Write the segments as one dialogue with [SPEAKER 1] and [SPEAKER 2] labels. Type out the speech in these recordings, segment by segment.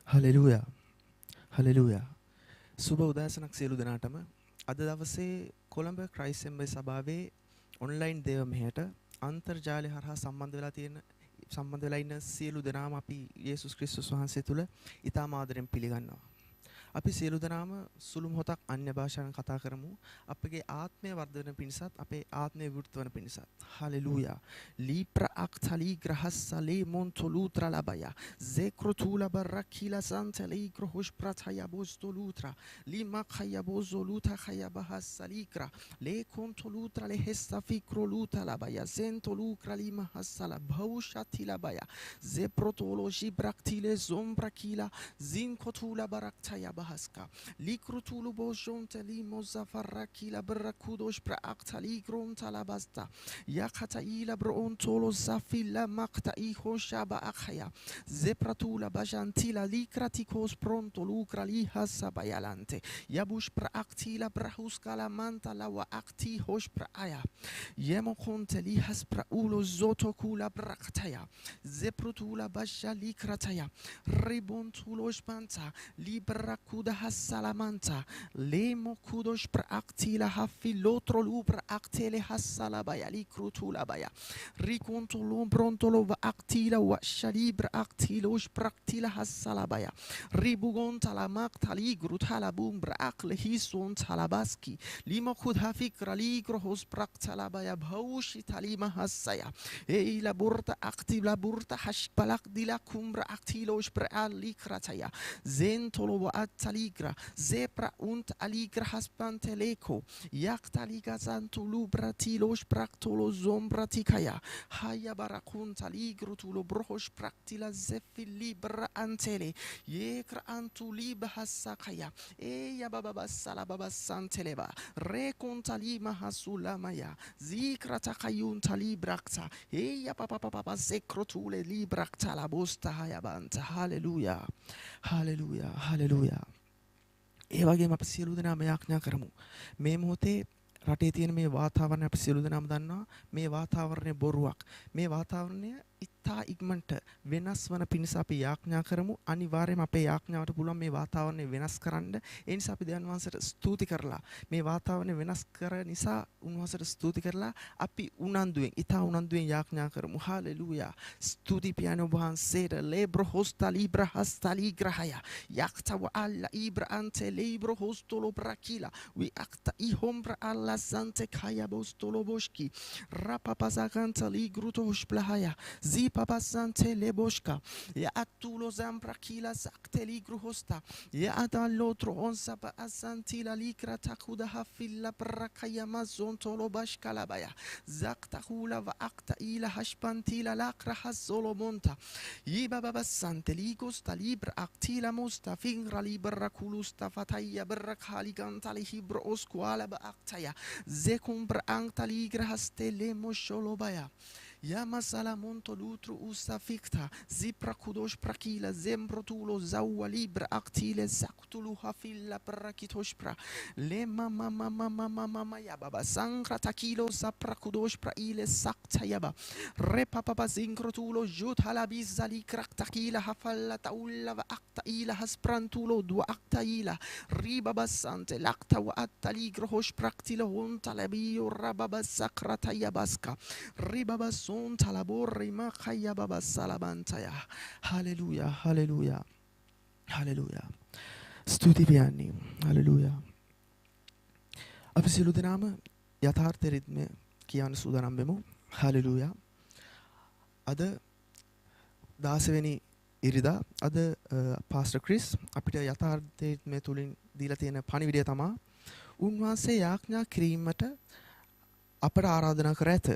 [SPEAKER 1] Hallelujah hallelujah සුබ උදෑසනක් සියලු දෙනාටම අද දවසේ කොළඹ ක්‍රයිස්ට් එම්බසි සභාවේ ඔන්ලයින් දේව මෙහෙයට අන්තර්ජාලය හරහා සම්බන්ධ වෙලා ඉන්න සියලු දෙනාම අපි යේසුස් ක්‍රිස්තුස් වහන්සේ තුල ඊටම ආදරෙන් පිළිගන්නවා. අපි සියලු දෙනාම සුළු මොහොතක් අන්‍ය භාෂාවෙන් කතා කරමු. අපගේ ආත්මය වර්ධනය පිණිසත් අපේ ආත්මය විවෘත වන පිණිසත්. Hallelujah. ලීප්‍ර අක්තලී ග්‍රහස්සලේ මොන්තොලූත්‍ර ලබය. zekrotula barakila santeli grohosh prataya bostolutra. Lima khaya bozoluta khaya bahassalikra. Le kontolutra le hestafikroluta labaya. Zentolukra lima hassala bhaushat labaya. Zeprotologi braktile zombrakila. Zinkotula baraktaya bahaska likrutulu bojonte limozafarakila barakudosh praaktali grontalabasta yakata ila brontolo zafila makta ihoshaba akhaya zepratula bajantila likratikos pronto lukra lihasa bayalante yabush praaktila brahuskala mantala wa akti hosh praaya yemokonte lihas praulo zotokula braktaya zeprutula bajalikrataya ribontulosh panta libra kuda hasalamanta lemo kudosh praktila hafilotro lubra aktele hasalabaya likrutula baya rikontolo brontolo va aktila wa shalibra aktilosh praktila hasalabaya ribugontala maktali grutala bumbra akle hison talabaski limo kudha fikra ligro hos praktalabaya bhaushi talima hasaya eila burta aktila burta hashbalak dila kumbra aktilosh pra likrataya zentolo wa ataligra zepra unt aligra haspanteleko yaktaliga zantulu bratilos praktolo zombratikaya haya barakunta ligro tulo brohosh praktila zefili bra antele yekra antuli bahasakaya eya baba sala baba santeleba rekunta lima hasulamaya zikra takayun talibrakta eya papa zekrotule librakta la bosta haya banta hallelujah hallelujah hallelujah ඒ වගේම අපි සියලු දෙනාම යාඥා කරමු මේ මොහොතේ රටේ තියෙන මේ වාතාවරණය අපි සියලු දෙනාම දන්නවා මේ වාතාවරණය බොරුවක් මේ වාතාවරණය ඉතා ඉක්මනට වෙනස් වන පිණිස අපි යාඥා කරමු අනිවාර්යයෙන්ම අපේ යාඥාවට පුළුවන් මේ වාතාවරණය වෙනස් කරන්න ඒ නිසා අපි දෙවියන් වහන්සේට ස්තුති කරලා මේ වාතාවරණය වෙනස් කර නිසා උන්වහන්සේට ස්තුති කරලා අපි උනන්දුවෙන් ඉතා උනන්දුවෙන් යාඥා කරමු හලෙලූයා ස්තුති පියාණෝ වහන්සේට ලේබ්‍ර හොස්තා ලීබ්‍ර හස්තා ලීග්‍රහය යක්තව අල්ලා ඊබ්‍ර අන්තේ ලීබ්‍ර හොස්තොලෝ බ්‍රකිලා වි අක්ත ඉහොම්බ්‍ර අල්ලා සන්තේ කය බොස්තොලෝ බොෂ්කි රපපසකන්ත ලීග්‍රුතෝ හොස්ප්ලහය Zipa basante leboshka ya atulo zamprakila zakteli gruhosta ya adalotro onsapa asantila likra takuda hafilla prakaya mazontolo bashkalabaya zaktakula va akta ila hashpantila lakra hasolo monta yiba babasante ligosta libra aktila musta fingra libra kulusta fataya berrakali gantali hibro oskuala ba aktaya zekumbra antali grahastele mosholobaya Yama salamonto lutru usafikta zipra kudosh prakila zembrotulo zawa libra aktile zaktulu hafilla prakitoshpra le mama ya baba sankra takilo zapra kudosh pra ile sakta yaba repa papa zinkrotulo jut halabizali kraktakila hafalla taulla va akta ila hasprantulo dua akta ila riba basante lakta wa attali grohosh praktilo huntalabiyo rababa sakrata yabaska riba bas son talaborri ma khaya baba salabantaya hallelujah hallelujah hallelujah ස්තුති පියාණනි hallelujah අපි සියලු දෙනාම යථාර්ථ රිද්මය කියන සූදානම් වෙමු hallelujah අද 16 වෙනි ඉරිදා අද පාස්ටර් ක්‍රිස් අපිට යථාර්ථ රිද්මය තුලින් දීලා තියෙන පණිවිඩය තමයි උන්වහන්සේ යාඥා කිරීමට අපට ආරාධනා කර ඇත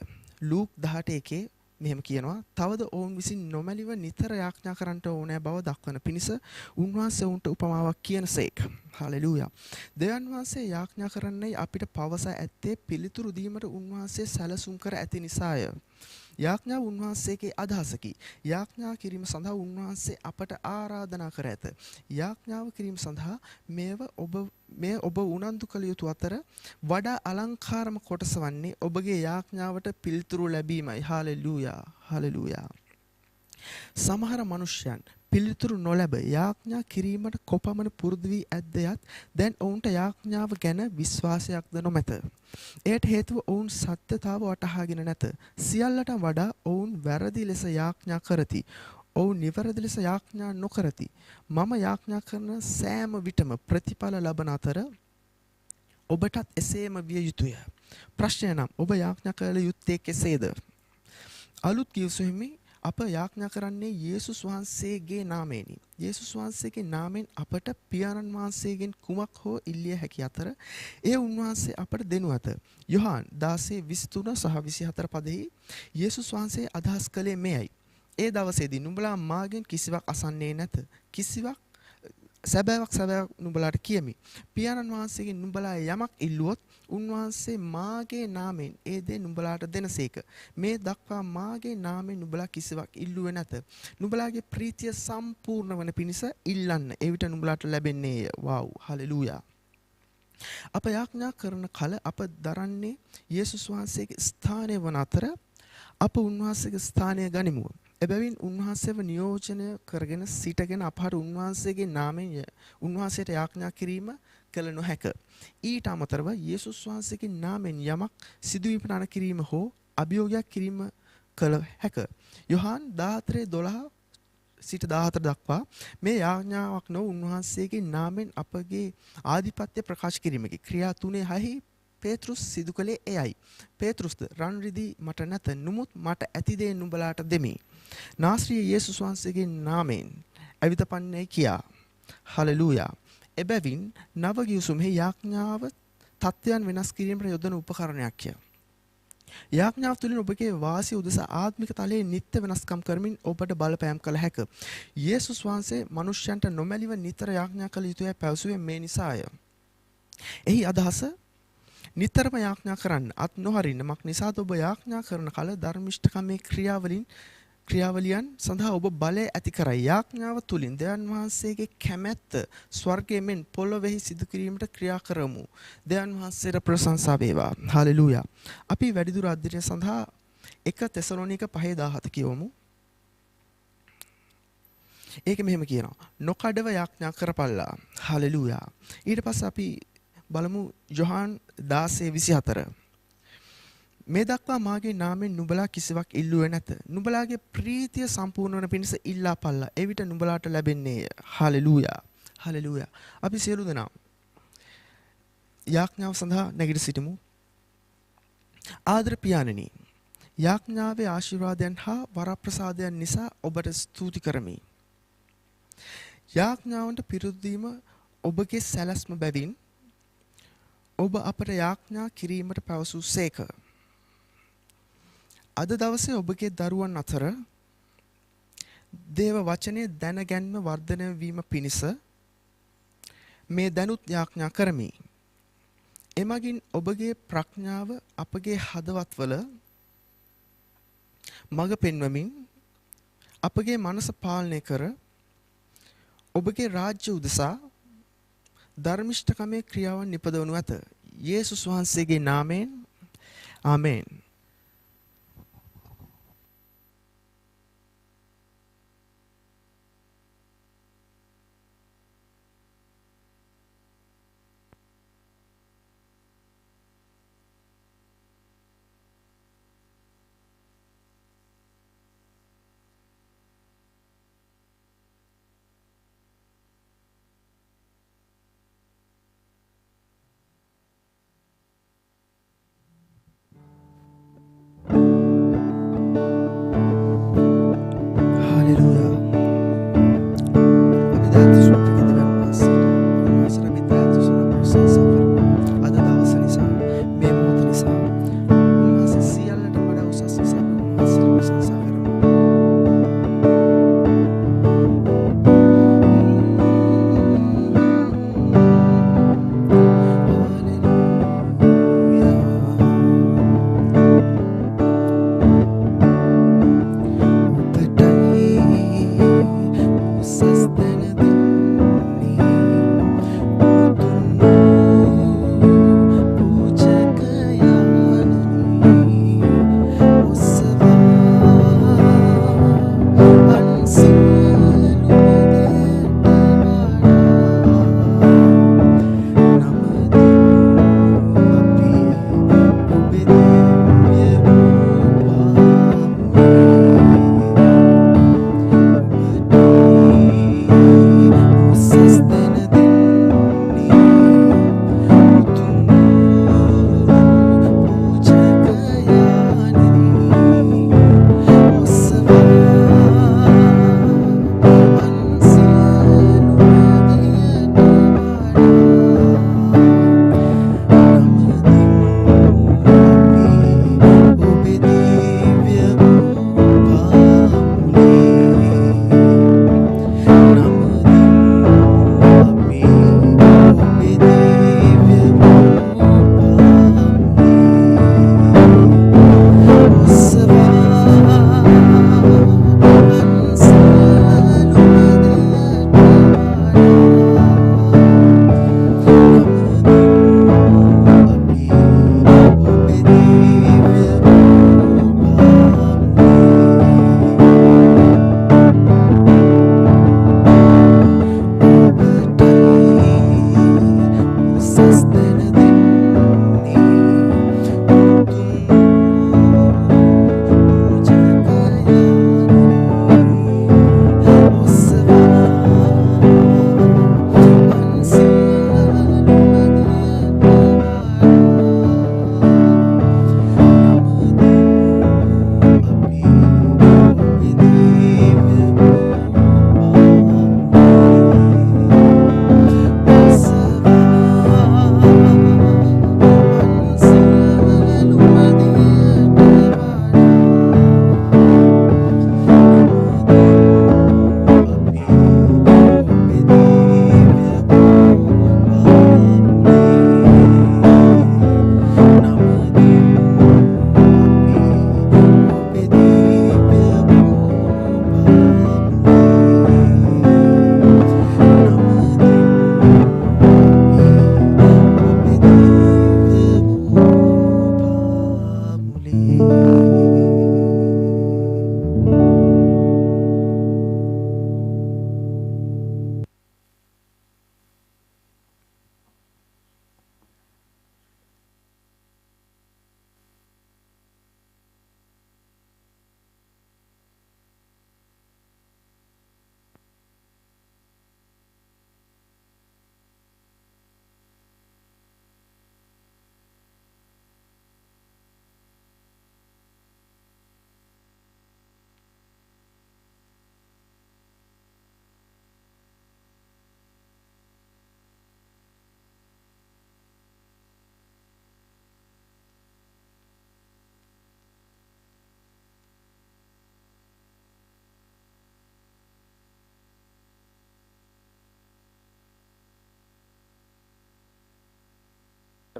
[SPEAKER 1] ලූක් 18:1 මෙහෙම කියනවා තවද ඔවුන් විසින් නොමැලිව නිතර යාඥා කරන්නට ඕනෑ බව දක්වන පිණිස උන්වහන්සේ උන්ට උපමාවක් කියනසේක හලෙලූයා දෙවියන් වහන්සේ යාඥා කරන්නේ අපිට පවසා ඇත්තේ පිළිතුරු දීමට උන්වහන්සේ සැලසුම් කර ඇති නිසාය යාඥාව උන්වහන්සේගේ අදහසකි. යාඥා කිරීම සඳහා උන්වහන්සේ අපට ආරාධනා කර ඇත. යාඥාව කිරීම සඳහා මේ ඔබ උනන්දු කළ යුතු අතර වඩා අලංකාරම කොටස වන්නේ ඔබගේ යාඥාවට පිළිතුරු ලැබීමයි. හාලෙලූයා. හාලෙලූයා. සමහර මිනිසයන් පිළිතුරු නොලැබ යාඥා කිරීමට කොපමණ පුරුදු වී ඇද්දයත් දැන් ඔවුන්ට යාඥාව ගැන විශ්වාසයක්ද නොමැත. එයට හේතුව ඔවුන් සත්‍යතාව වටහාගෙන නැත. සියල්ලට වඩා ඔවුන් වැරදි ලෙස යාඥා කරති. ඔවුන් නිවැරදි ලෙස යාඥා නොකරති. මම යාඥා කරන සෑම විටම ප්‍රතිඵල ලබන අතර ඔබටත් එසේම විය යුතුය. ප්‍රශ්නය නම් ඔබ යාඥා කළ යුත්තේ කෙසේද? අලුත් කිව්සෙමි අප යාඥා කරන්නේ යේසුස් වහන්සේගේ නාමයෙනි. යේසුස් වහන්සේගේ නාමයෙන් අපට පියාණන් වහන්සේගෙන් කුමක් හෝ ඉල්ලිය හැකි අතර ඒ උන්වහන්සේ අපට දෙනු ඇත. යොහාන් 16:23 සහ 24 පදෙහි යේසුස් වහන්සේ අදහස් කළේ මෙයයි. ඒ දවසේදී නුඹලා මාගෙන් කිසිවක් අසන්නේ නැත. කිසිවක් සැබෑවක් නුඹලාට කියමි. පියාණන් වහන්සේගෙන් නුඹලා යමක් ඉල්ලුවොත් උන්වහන්සේ මාගේ නාමයෙන් ඒ දේ නුඹලාට දෙනසේක. මේ දක්වා මාගේ නාමයෙන් නුඹලා කිසිවක් ඉල්ලුවේ නැත. නුඹලාගේ ප්‍රීතිය සම්පූර්ණ වන පිණිස ඉල්ලන්න. එවිට නුඹලාට ලැබෙන්නේය. වව් හලෙලූයා. අප යාඥා කරන කල අප දරන්නේ යේසුස් වහන්සේගේ ස්ථානය වන අතර අප උන්වහන්සේගේ ස්ථානය ගනිමු. එබැවින් උන්වහන්සේව නියෝජනය කරගෙන සිටගෙන අපහට උන්වහන්සේගේ නාමයෙන් උන්වහන්සේට යාඥා කිරීම කළ නොහැක. ඊට අමතරව යේසුස් වහන්සේගේ නාමයෙන් යමක් සිදුවීමට අන කිරීම හෝ අභියෝගයක් කිරීම කළ හැක. යොහාන් 14:12 සිට 14 දක්වා මේ යාඥාවක් නො උන්වහන්සේගේ නාමයෙන් අපගේ ආධිපත්‍ය ප්‍රකාශ කිරීමකි. ක්‍රියා 3:6 පේතෘස් සිදු කළේ එයයි. පේතෘස්ද රන් රිදී මට නැත. නමුත් මට ඇති දේ නුඹලාට දෙමි. නාස්රිය යේසුස් වහන්සේගේ නාමයෙන් අවිතපන්නේ කියා. හලෙලූයා. එබැවින් නව ගිවිසුමේ යාඥාව තත්ත්වයන් වෙනස් කිරීමට යොදන උපකරණයක්ය. යාඥාව තුළින් ඔබගේ වාසිය උදෙසා ආත්මික තලයේ නිත්‍ය වෙනස්කම් කරමින් ඔබට බලපෑම් කළ හැක. යේසුස් වහන්සේ මනුෂ්‍යයන්ට නොමැලිව නිතර යාඥා කළ යුතුය පැවසුවේ මේ නිසාය. එහි අදහස නිතරම යාඥා කරන්න අත් නොහරින්න. මක් නිසාද ඔබ යාඥා කරන කල ධර්මිෂ්ඨකමේ ක්‍රියාවලියන් සඳහා ඔබ බලය ඇති කරයි. යාඥාව තුළින් දෙවියන් වහන්සේගේ කැමැත්ත ස්වර්ගයේ මෙන් පොළොවේහි සිදු කිරීමට ක්‍රියා කරමු. දෙවියන් වහන්සේට ප්‍රශංසා වේවා. හලෙලූයා. අපි වැඩිදුර අධ්‍යයනය සඳහා 1 තෙසලෝනික 5:17 කියවමු. ඒක මෙහෙම කියනවා. නොකඩව යාඥා කරපල්ලා. හලෙලූයා. ඊට පස්සේ අපි බලමු යොහාන් 16:24. මේ දක්වා මාගේ නාමයෙන් නුඹලා කිසිවක් ඉල්ලුවේ නැත. නුඹලාගේ ප්‍රීතිය සම්පූර්ණ වන පිණිස ඉල්ලා පල්ලා. එවිට නුඹලාට ලැබෙන්නේය. හලෙලූයා. හලෙලූයා. අපි සියලු දෙනා යාඥාව සඳහා නැගිට සිටිමු. ආදර පියාණෙනි, යාඥාවේ ආශිර්වාදයන් හා වරප්‍රසාදයන් නිසා ඔබට ස්තුති කරමි. යාඥාවන්ට පිරුදු දීම ඔබගේ සැලැස්ම බැවින් ඔබ අපට යාඥා කිරීමට පැවසූ සේක. අද දවසේ ඔබගේ දරුවන් අතර දේව වචනේ දැනගැන්ම වර්ධනය වීම පිණිස මේ දැනුත් යාඥා කරමි. එමගින් ඔබගේ ප්‍රඥාව අපගේ හදවත්වල මඟ පෙන්වමින් අපගේ මනස පාලනය කර ඔබගේ රාජ්‍ය උදෙසා ධර්මිෂ්ඨකමේ ක්‍රියාවන් නිපදවනු ඇත. යේසුස් වහන්සේගේ නාමයෙන් ආමේන්.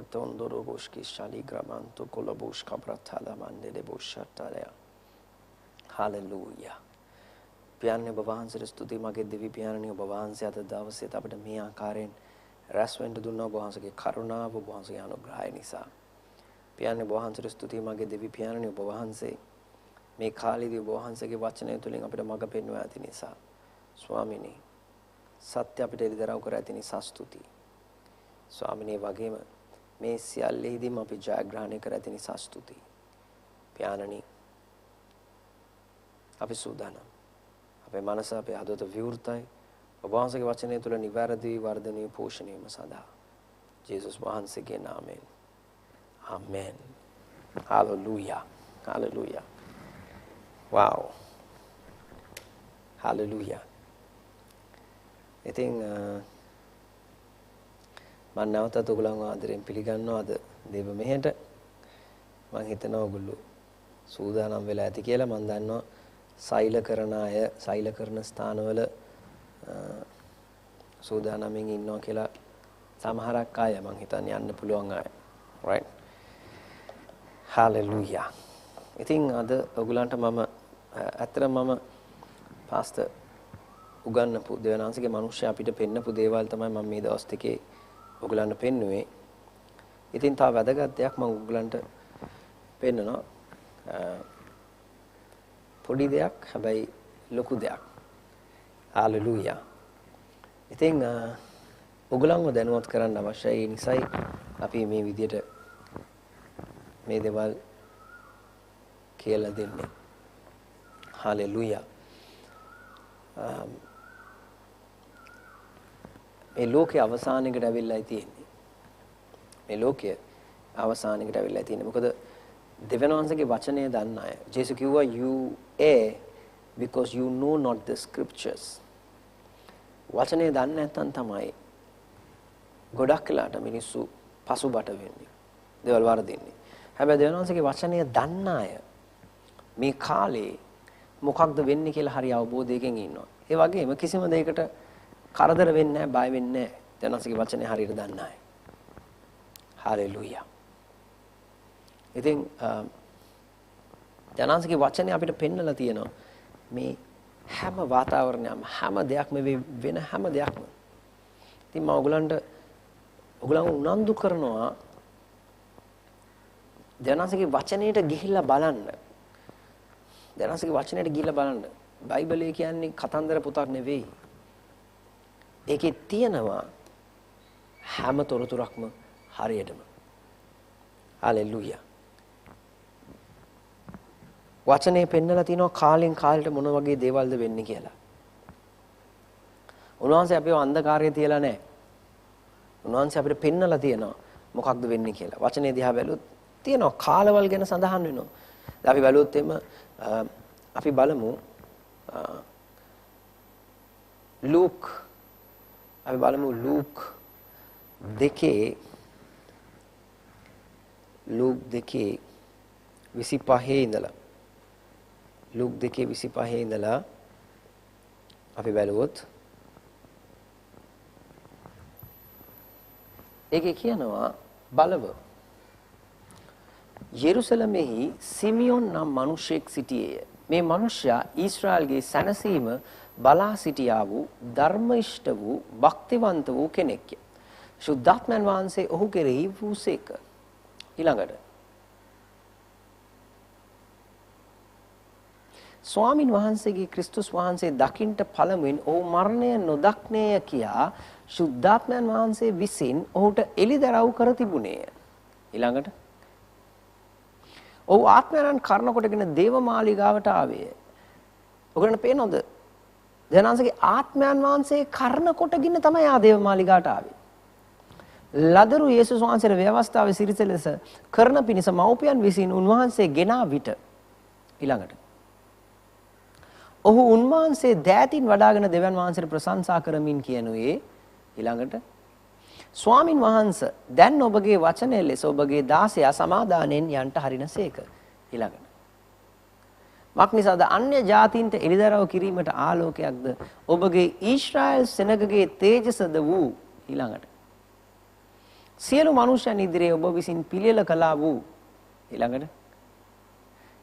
[SPEAKER 2] Tondoro boshki shali gramanto kolabush kabratala mandele boshataya. Hallelujah. පියාණන් ඔබ වහන්සේට ස්තුතියි මගේ දිවි පියාණනි ඔබ වහන්සේ අද දවසේ අපිට මේ ආකාරයෙන් රැස් වෙන්න දුන්නා ඔබ වහන්සේගේ කරුණාව ඔබ වහන්සේගේ අනුග්‍රහය නිසා පියාණන් ඔබ වහන්සේට ස්තුතියි මගේ දිවි පියාණනි ඔබ වහන්සේ මේ කාලේදී ඔබ වහන්සේගේ වචනය තුලින් අපිට මඟ පෙන්වා ඇති නිසා ස්වාමිනේ සත්‍ය අපිට එළිදරව් කර ඇති නිසා ස්තුතියි ස්වාමිනේ වගේම මේ සියල්ලෙහිදීම අපි ජයග්‍රහණය කර ඇති නිසා ස්තුතියි පියාණනි අපි සූදානම් අපේ මනස අපේ හදවත විවෘතයි ඔබ වහන්සේගේ වචනය තුළ නිවැරදි වර්ධනීය පෝෂණය වීම සඳහා ජේසුස් වහන්සේගේ නාමයෙන් ආමෙන් හalleluya hallelujah wow hallelujah ඉතින් මම නැවතත් ඔයගොල්ලන්ව ආදරෙන් පිළිගන්නවා අද දේව මෙහෙට මම හිතනවා ඔයගොල්ලෝ සූදානම් වෙලා ඇති කියලා මම දන්නවා සෛල කරන අය සෛල කරන ස්ථානවල සූදානම්ෙන් ඉන්නවා කියලා සමහරක් අය මම හිතන්නේ යන්න පුළුවන් අය right hallelujah ඉතින් අද ඔයගලන්ට මම ඇත්තටම මම පාස්ටර් උගන්වපු දෙවනාංශගේ මිනිස්සු අපිට පෙන්නපු දේවල් තමයි මම මේ දවස් දෙකේ ඔයගලන්ට පෙන්නුවේ ඉතින් තා වැදගත් දෙයක් මම ඔයගලන්ට පෙන්නනවා පොඩි දෙයක් හැබැයි ලොකු දෙයක් හalleluya ඉතින් ඔයගලන්ව දැනුවත් කරන්න අවශ්‍යයි ඒ නිසායි අපි මේ විදියට මේ දේවල් කියලා දෙන්නේ හalleluya මේ ලෝකයේ අවසානයකට ඇවිල්ලායි තියෙන්නේ මේ ලෝකයේ අවසානයකට ඇවිල්ලායි තියෙන්නේ මොකද දෙවනවන්සගේ වචනය දන්න අය ජේසුස් කිව්වා you err because you know not the scriptures වචනය දන්නේ නැත්නම් තමයි ගොඩක් වෙලාට මිනිස්සු පසුබට වෙන්නේ දේවල් වර්ධින්නේ හැබැයි දෙවනවන්සගේ වචනය දන්න අය මේ කාලේ මොකක්ද වෙන්නේ කියලා හරි අවබෝධයකින් ඉන්නවා ඒ වගේම කිසිම දෙයකට කරදර වෙන්නේ නැහැ බය වෙන්නේ නැහැ දෙවනවන්සගේ වචනේ හරියට දන්න අය hallelujah ඉතින් ජනන්සේගේ වචනේ අපිට පෙන්නලා තියෙනවා මේ හැම වාතාවරණයක්ම හැම දෙයක්ම වෙන හැම දෙයක්ම. ඉතින් මම ඔයගලන්ව උනන්දු කරනවා ජනන්සේගේ වචනේට ගිහිල්ලා බලන්න. ජනන්සේගේ වචනේට ගිහිල්ලා බලන්න. බයිබලය කියන්නේ කතන්දර පොතක් නෙවෙයි. ඒකේ තියෙනවා හැම තොරතුරක්ම හරියටම. හalleluya වචනේ පෙන්නලා තිනවා කාලෙන් කාලෙට මොන වගේ දේවල්ද වෙන්නේ කියලා. උන්වහන්සේ අපිව අන්ධකාරයේ තියලා නැහැ. උන්වහන්සේ අපිට පෙන්නලා තියෙනවා මොකක්ද වෙන්නේ කියලා. වචනේ දිහා බැලුවොත් තියෙනවා කාලවල් ගැන සඳහන් වෙනවා. අපි බැලුවොත් එimhe අපි බලමු ලූක් 2:25 ඉඳලා ලූක් 2:25 ඉඳලා අපි බැලුවොත් ඒකේ කියනවා බලව යෙරුසලමෙහි සිමියොන් නම් මිනිසෙක් සිටියේය. මේ මිනිසයා ඊශ්‍රායල්ගේ සැනසීම බලා සිටියා වූ ධර්මයිෂ්ඨ වූ භක්තිවන්ත වූ කෙනෙක්ය. සුද්ධාත්මයන් වහන්සේ ඔහු කෙරෙහි වූසේක. ඊළඟට ස්වාමින් වහන්සේගේ ක්‍රිස්තුස් වහන්සේ දකින්ට පළමුවෙන් ඔහු මරණය නොදක්නේය කියා සුද්ධාත්මයන් වහන්සේ විසින් ඔහුට එළිදරව් කර තිබුණේය. ඊළඟට ඔහු ආත්මයන් කරන කොටගෙන දේවමාලිගාවට ආවේය. ඔයගොල්ලන්ට පේනවද? දෙවනාංශගේ ආත්මයන් වහන්සේ කරන කොටගෙන තමයි ආ දේවමාලිගාවට ආවේ. ලදරු යේසුස් වහන්සේගේ ව්‍යවස්ථාවේ සිරිත ලෙස කරන පිණිස මව්පියන් විසින් උන්වහන්සේ ගෙනා විට ඊළඟට ඔහු උන්වහන්සේ දෑතින් වඩාගෙන දෙවන් වහන්සේට ප්‍රශංසා කරමින් කියනුවේ ඊළඟට ස්වාමින් වහන්සේ දැන් ඔබගේ වචනය ලෙස ඔබගේ දාසයා සමාදානෙන් යන්ට හරිනසේක ඊළඟට මක්නිසාද අන්‍ය ජාතීන්ට එළිදරව් කිරීමට ආලෝකයක්ද ඔබගේ ඊශ්‍රායල් සෙනගගේ තේජසද වූ ඊළඟට සියලු මනුෂ්‍යයන් ඉදිරියේ ඔබ විසින් පිළියෙල කළා වූ ඊළඟට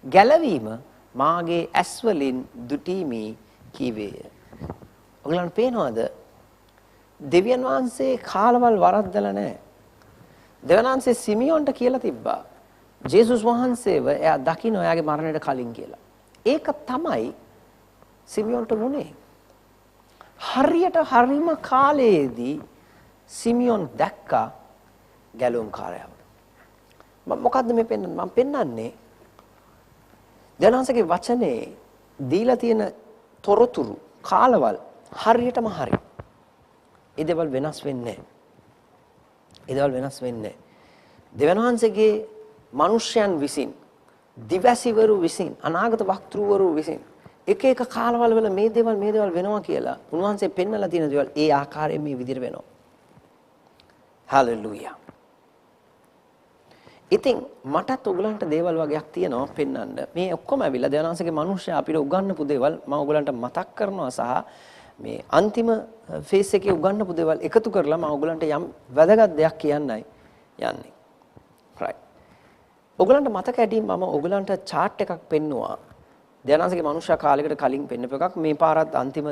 [SPEAKER 2] ගැලවීම මාගේ ඇස් වලින් දුටීමි කීවේය. ඔයගලන්ට පේනවද? දෙවියන් වහන්සේ කාලවල් වරද්දලා නැහැ. දෙවියන් වහන්සේ සිමියොන්ට කියලා තිබ්බා ජේසුස් වහන්සේව එයා දකින්න එයාගේ මරණයට කලින් කියලා. ඒක තමයි සිමියොන්ට වුණේ. හරිම කාලයේදී සිමියොන් දැක්කා ගැලුම් කාර්යව. මොකද්ද මේ පෙන්වන්නේ? මම පෙන්වන්නේ දෙවියන්ගේ වචනේ දීලා තියෙන තොරතුරු කාලවල් හරියටම හරි. ඒ දේවල් වෙනස් වෙන්නේ නැහැ. ඒ දේවල් වෙනස් වෙන්නේ නැහැ. දෙවියන්ගේ මිනිස්යන් විසින් දිවසිවරු විසින් අනාගත වක්තෘවරු විසින් එක එක කාලවල වල මේ දේවල් වෙනවා කියලා උන්වහන්සේ පෙන්වලා තියෙන දේවල් ඒ ආකාරයෙන් මේ විදිහට වෙනවා. හalleluya. ඉතින් මටත් ඔයගලන්ට දේවල් වගේක් තියෙනවා පෙන්වන්න. මේ ඔක්කොම ඇවිල්ලා දෙවියන්ගේ මිනිස්සු අපිට උගන්වපු දේවල් මම ඔයගලන්ට මතක් කරනවා සහ මේ අන්තිම ෆේස් එකේ උගන්වපු දේවල් එකතු කරලා මම ඔයගලන්ට යම් වැදගත් දෙයක් කියන්නයි යන්නේ. right. ඔයගලන්ට මතක ඇති මම ඔයගලන්ට chart එකක් පෙන්නුවා. දෙවියන්ගේ මිනිස්සු කාලයකට කලින් පෙන්නපු එකක්. මේ පාරත් අන්තිම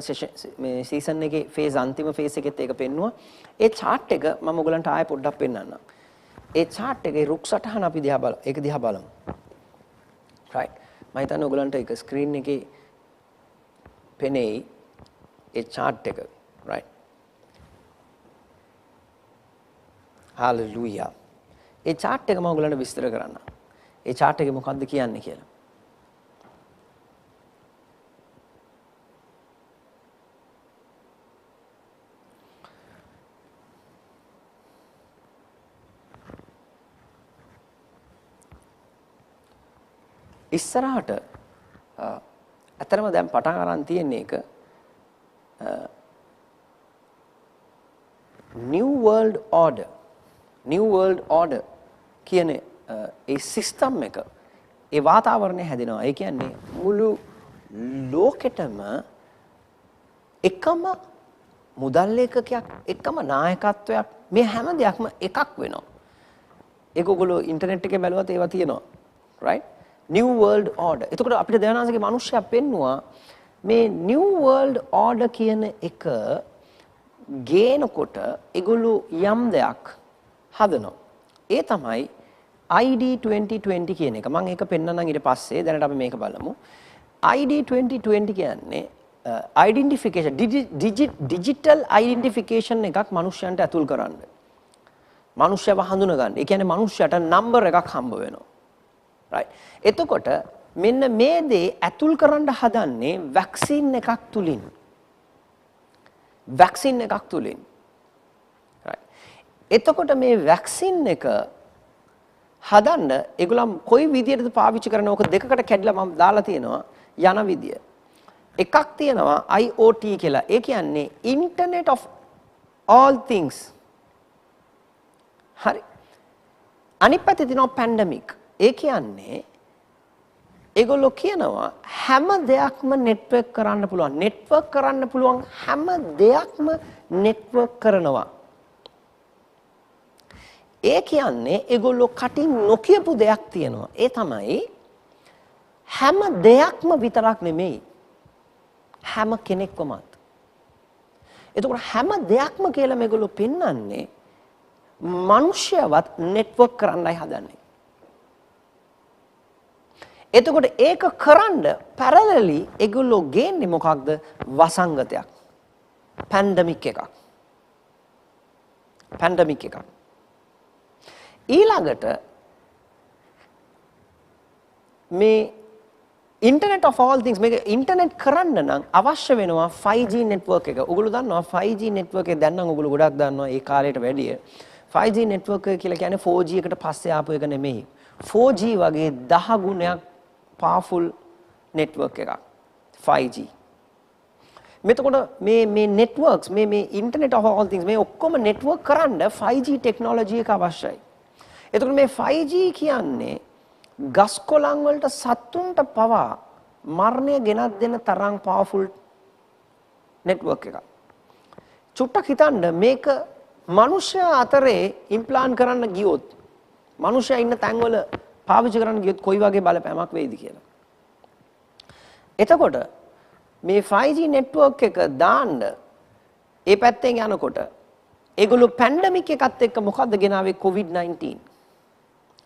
[SPEAKER 2] මේ සීසන් එකේ ෆේස් අන්තිම ෆේස් එකෙත් ඒක පෙන්නුවා. ඒ chart එක මම ඔයගලන්ට ආයෙ පොඩ්ඩක් පෙන්නන්නම්. ඒ chart එකේ රුක් සටහන අපි දිහා බලමු. ඒක දිහා බලමු. right. මම හිතන්නේ ඔයගලන්ට ඒක ස්ක්‍රීන් එකේ පෙනෙයි ඒ chart එක. right. hallelujah. ඒ chart එක මම ඔයගලන්ට විස්තර කරන්නම්. ඒ chart එකේ මොකද්ද කියන්නේ කියලා. ඉස්සරහට අතරම දැන් පටන් ගන්න තියෙන එක new world order කියන ඒ සිස්ටම් එක ඒ වාතාවරණය හැදෙනවා. ඒ කියන්නේ මුළු ලෝකෙටම එකම මුදල් ලේඛකයක්, එකම නායකත්වයක්, මේ හැම දෙයක්ම එකක් වෙනවා. ඒක ඔයගොල්ලෝ ඉන්ටර්නෙට් එකේ බැලුවත් ඒවා තියෙනවා. right. new world order. එතකොට අපිට දෙවියන්ගේ මිනිස්සයා පෙන්නවා මේ new world order කියන එක ගේනකොට ඒගොල්ලෝ යම් දෙයක් හදනවා. ඒ තමයි ID 2020 කියන එක. මම ඒක පෙන්නන්නම් ඊට පස්සේ. දැනට අපි මේක බලමු. ID 2020 කියන්නේ identification digital identification එකක් මිනිස්සුන්ට ඇතුල් කරන්න. මිනිස්සුව හඳුන ගන්න. ඒ කියන්නේ මිනිස්සුන්ට නම්බර් එකක් හම්බ වෙනවා. right. එතකොට මෙන්න මේ දේ ඇතුල් කරන්න හදන්නේ වැක්සින් එකක් තුලින්. වැක්සින් එකක් තුලින්. right. එතකොට මේ වැක්සින් එක හදන්න ඒගොල්ලන් කොයි විදියටද පාවිච්චි කරන්නේ? ඕක දෙකකට කැඩලා මම දාලා තියෙනවා යන විදිය. එකක් තියෙනවා IoT කියලා. ඒ කියන්නේ Internet of all things. හරි. අනිත් පැත්තේ තියෙනවා pandemic. ඒ කියන්නේ ඒගොල්ලෝ කියනවා හැම දෙයක්ම නෙට්වර්ක් කරන්න පුළුවන්. නෙට්වර්ක් කරන්න පුළුවන් හැම දෙයක්ම නෙට්වර්ක් කරනවා. ඒ කියන්නේ ඒගොල්ලෝ කටින් නොකියපු දෙයක් තියෙනවා. ඒ තමයි හැම දෙයක්ම විතරක් නෙමෙයි. හැම කෙනෙක්වමත්. එතකොට හැම දෙයක්ම කියලා මේගොල්ලෝ පෙන්වන්නේ මිනිස්සුවත් නෙට්වර්ක් කරන්නයි හදන්නේ. එතකොට ඒක කරන්න පැරලලි ඒගොල්ලෝ ගේන්නේ මොකක්ද? වසංගතයක්. පැන්ඩමික් එකක්. පැන්ඩමික් එකක්. ඊළඟට මේ Internet of all things මේක ඉන්ටර්නෙට් කරන්න නම් අවශ්‍ය වෙනවා 5G network එක. ඔයගොල්ලෝ දන්නවා 5G network එක දැන් නම් ඔයගොල්ලෝ ගොඩක් දන්නවා ඒ කාලයට වැඩිය. 5G network එක කියලා කියන්නේ 4G එකට පස්සේ ආපු එක නෙමෙයි. 4G වගේ 10 ගුණයක් powerful network එකක් 5G. මෙතකොට මේ networks මේ internet of all things මේ ඔක්කොම network කරන්න 5G technology එක අවශ්‍යයි. එතකොට මේ 5G කියන්නේ ගස් කොළන් වලට සත්තුන්ට පවා මරණය ගෙනත් දෙන තරම් powerful network එකක්. චුට්ටක් හිතන්න මේක මනුෂ්‍ය අතරේ ඉම්ප්ලාන්ට් කරන්න ගියොත් මනුෂ්‍යයා ඉන්න තැන්වල පාවිච්චි කරන්න ගියොත් කොයි වගේ බලපෑමක් වෙයිද කියලා. එතකොට මේ 5G network එක දාන්න ඒ පැත්තෙන් යනකොට ඒගොල්ලෝ පැන්ඩමික් එකත් එක්ක මොකද්ද ගෙනාවේ COVID-19.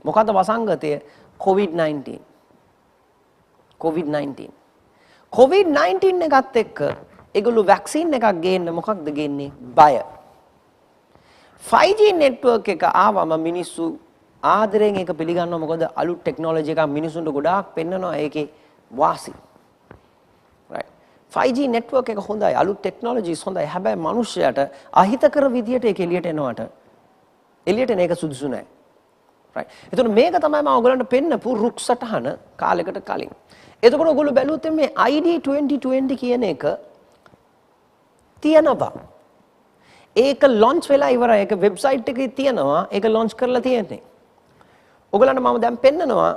[SPEAKER 2] මොකද්ද වසංගතය COVID-19. COVID-19. COVID-19 එකත් එක්ක ඒගොල්ලෝ වැක්සින් එකක් ගේන්න මොකක්ද ගේන්නේ? බය. 5G network එක ආවම මිනිස්සු ආදරෙන් ඒක පිළිගන්නවා. මොකද අලුත් ටෙක්නොලොජි එකක් මිනිසුන්ට ගොඩාක් පෙන්නනවා ඒකේ වාසි. right 5G network එක හොඳයි, අලුත් ටෙක්නොලොජිස් හොඳයි. හැබැයි මිනිස්සයාට අහිතකර විදියට ඒක එළියට එනවට එළියට එන එක සුදුසු නැහැ. right එතකොට මේක තමයි මම ඔයගලන්ට පෙන්නපු රුක් සටහන කාලයකට කලින්. එතකොට ඔයගොල්ලෝ බැලුවොත් මේ ID 2020 කියන එක තියෙනවා. ඒක ලොන්ච් වෙලා ඉවරයි. ඒක වෙබ්සයිට් එකේ තියෙනවා. ඒක ලොන්ච් කරලා තියෙන්නේ. ඔයගලන්ට මම දැන් පෙන්නනවා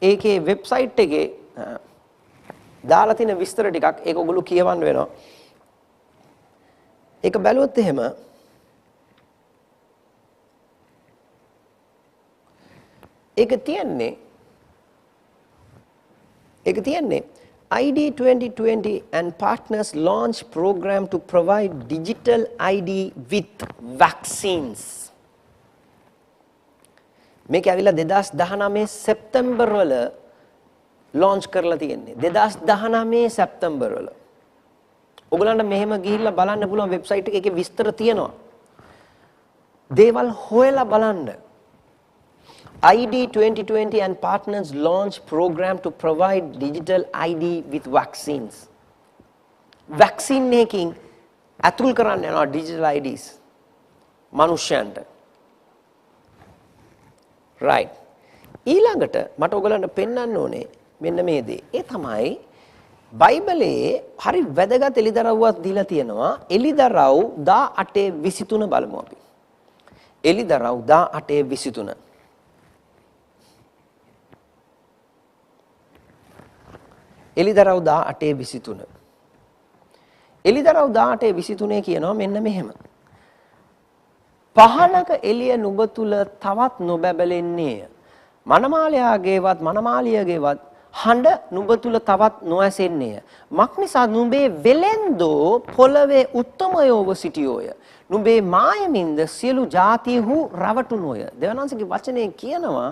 [SPEAKER 2] ඒකේ වෙබ්සයිට් එකේ දාලා තියෙන විස්තර ටිකක්. ඒක ඔයගොල්ලෝ කියවන්න වෙනවා. ඒක බැලුවොත් එහෙම ඒක තියන්නේ ID 2020 and partners launch program to provide digital ID with vaccines. මේක ඇවිල්ලා 2019 සැප්තැම්බර් වල launch කරලා තියෙන්නේ. 2019 සැප්තැම්බර් වල. ඔයගලන්ට මෙහෙම ගිහිල්ලා බලන්න පුළුවන් වෙබ්සයිට් එකේ විස්තර තියෙනවා. දේවල් හොයලා බලන්න. ID 2020 and partners launch program to provide digital ID with vaccines. Vaccine making අතුල් කරන්න යනවා digital IDs මනුෂ්‍යයන්ට. right. ඊළඟට මට ඔයගලන්ට පෙන්වන්න ඕනේ මෙන්න මේ දේ. ඒ තමයි බයිබලයේ හරි වැදගත් එලිදරව්වක් දීලා තියෙනවා. එලිදරව් 18:23 බලමු අපි. එලිදරව් 18:23. එලිදරව් 18:23. එලිදරව් 18:23 කියනවා මෙන්න මෙහෙම. පහනක එළිය නුඹ තුල තවත් නොබැබලෙන්නේය. මනමාලයාගේවත් මනමාලියගේවත් හඬ නුඹ තුල තවත් නොඇසෙන්නේය. මක්නිසා නුඹේ වෙලෙන්දෝ පොළවේ උත්තමයෝව සිටියෝය. නුඹේ මායමින්ද සියලු ජාතිහු රවටුනෝය. දෙවනාංශගේ වචනේ කියනවා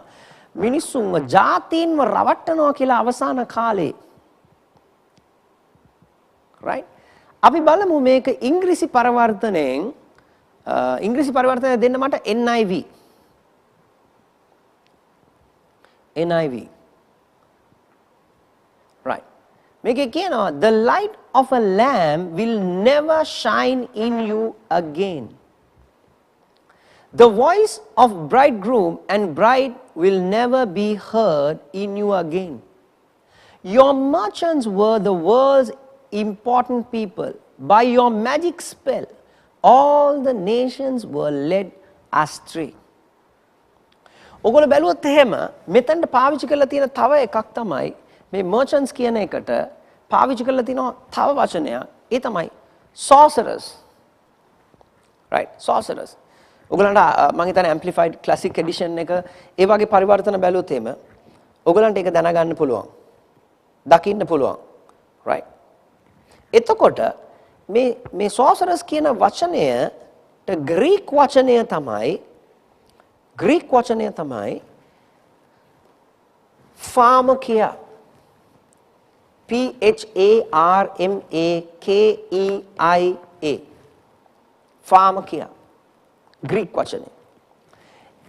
[SPEAKER 2] මිනිස්සුන්ව ජාතීන්ව රවට්ටනවා කියලා අවසාන කාලේ. right අපි බලමු මේක ඉංග්‍රීසි පරිවර්තනයෙන් ඉංග්‍රීසි පරිවර්තනය දෙන්න මට NIV right මේකේ කියනවා the light of a lamp will never shine in you again, the voice of bridegroom and bride will never be heard in you again. Your merchants were the world's important people. By your magic spell, all the nations were led astray. ඔගොල්ලෝ බැලුවොත් එහෙම මෙතනට පාවිච්චි කරලා තියෙන තව එකක් තමයි මේ merchants කියන එකට පාවිච්චි කරලා තියෙන තව වචනයක්. ඒ තමයි sorcerers. right sorcerers. ඔගලන්ට මම හිතන්නේ amplified classic edition එක ඒ වගේ පරිවර්තන බැලුවොත් එහෙම ඔගලන්ට ඒක දැනගන්න පුළුවන්. දකින්න පුළුවන්. right එතකොට මේ sorcerers කියන වචනයට ග්‍රීක වචනය තමයි pharmakia. PHARMAKEIA pharmakia ග්‍රීක වචනය.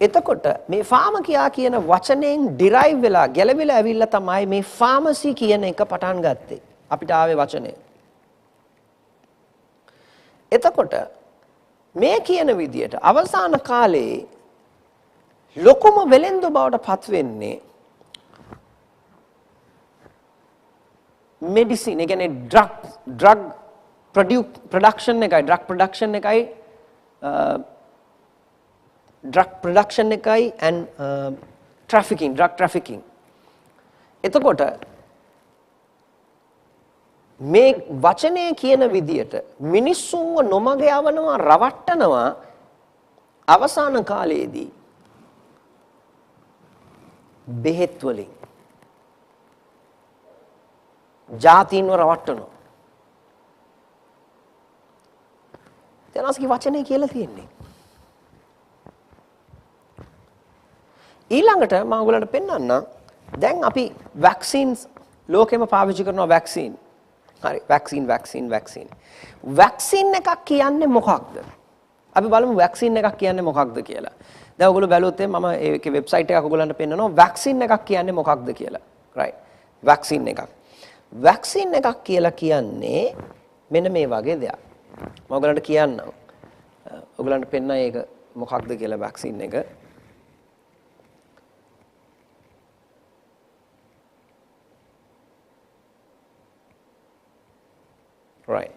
[SPEAKER 2] එතකොට මේ pharmakia කියන වචනයෙන් derive වෙලා ගැලවිලා ඇවිල්ලා තමයි මේ pharmacy කියන එක පටන් ගත්තේ. අපිට ආවේ වචනය. එතකොට මේ කියන විදියට අවසාන කාලේ ලොකුම වෙලෙන්දු බවට පත් වෙන්නේ මෙඩිසින්. ඒ කියන්නේ drug production එකයි drug production එකයි and drug trafficking. එතකොට මේ වචනය කියන විදියට මිනිස්සුන්ව නොමග යවනවා රවට්ටනවා අවසාන කාලයේදී බෙහෙත් වලින් ජාතීන්ව රවට්ටනවා. දැනස්කි වචනේ කියලා තියෙන්නේ. ඊළඟට මම ඔයගලන්ට පෙන්නන්නම්. දැන් අපි වැක්සින්ස් ලෝකෙම පාවිච්චි කරනවා වැක්සින්. හරි වැක්සින්. වැක්සින් එකක් කියන්නේ මොකක්ද? අපි බලමු වැක්සින් එකක් කියන්නේ මොකක්ද කියලා. දැන් ඔයගොල්ලෝ බැලුවොත් මම ඒකේ වෙබ්සයිට් එකක් ඔයගලන්ට පෙන්නනවා වැක්සින් එකක් කියන්නේ මොකක්ද කියලා. රයිට්. වැක්සින් එකක්. වැක්සින් එකක් කියලා කියන්නේ මෙන්න මේ වගේ දෙයක්. මම ඔයගලන්ට කියන්නම්. ඔයගලන්ට පෙන්නයි ඒක මොකක්ද කියලා වැක්සින් එක. Right.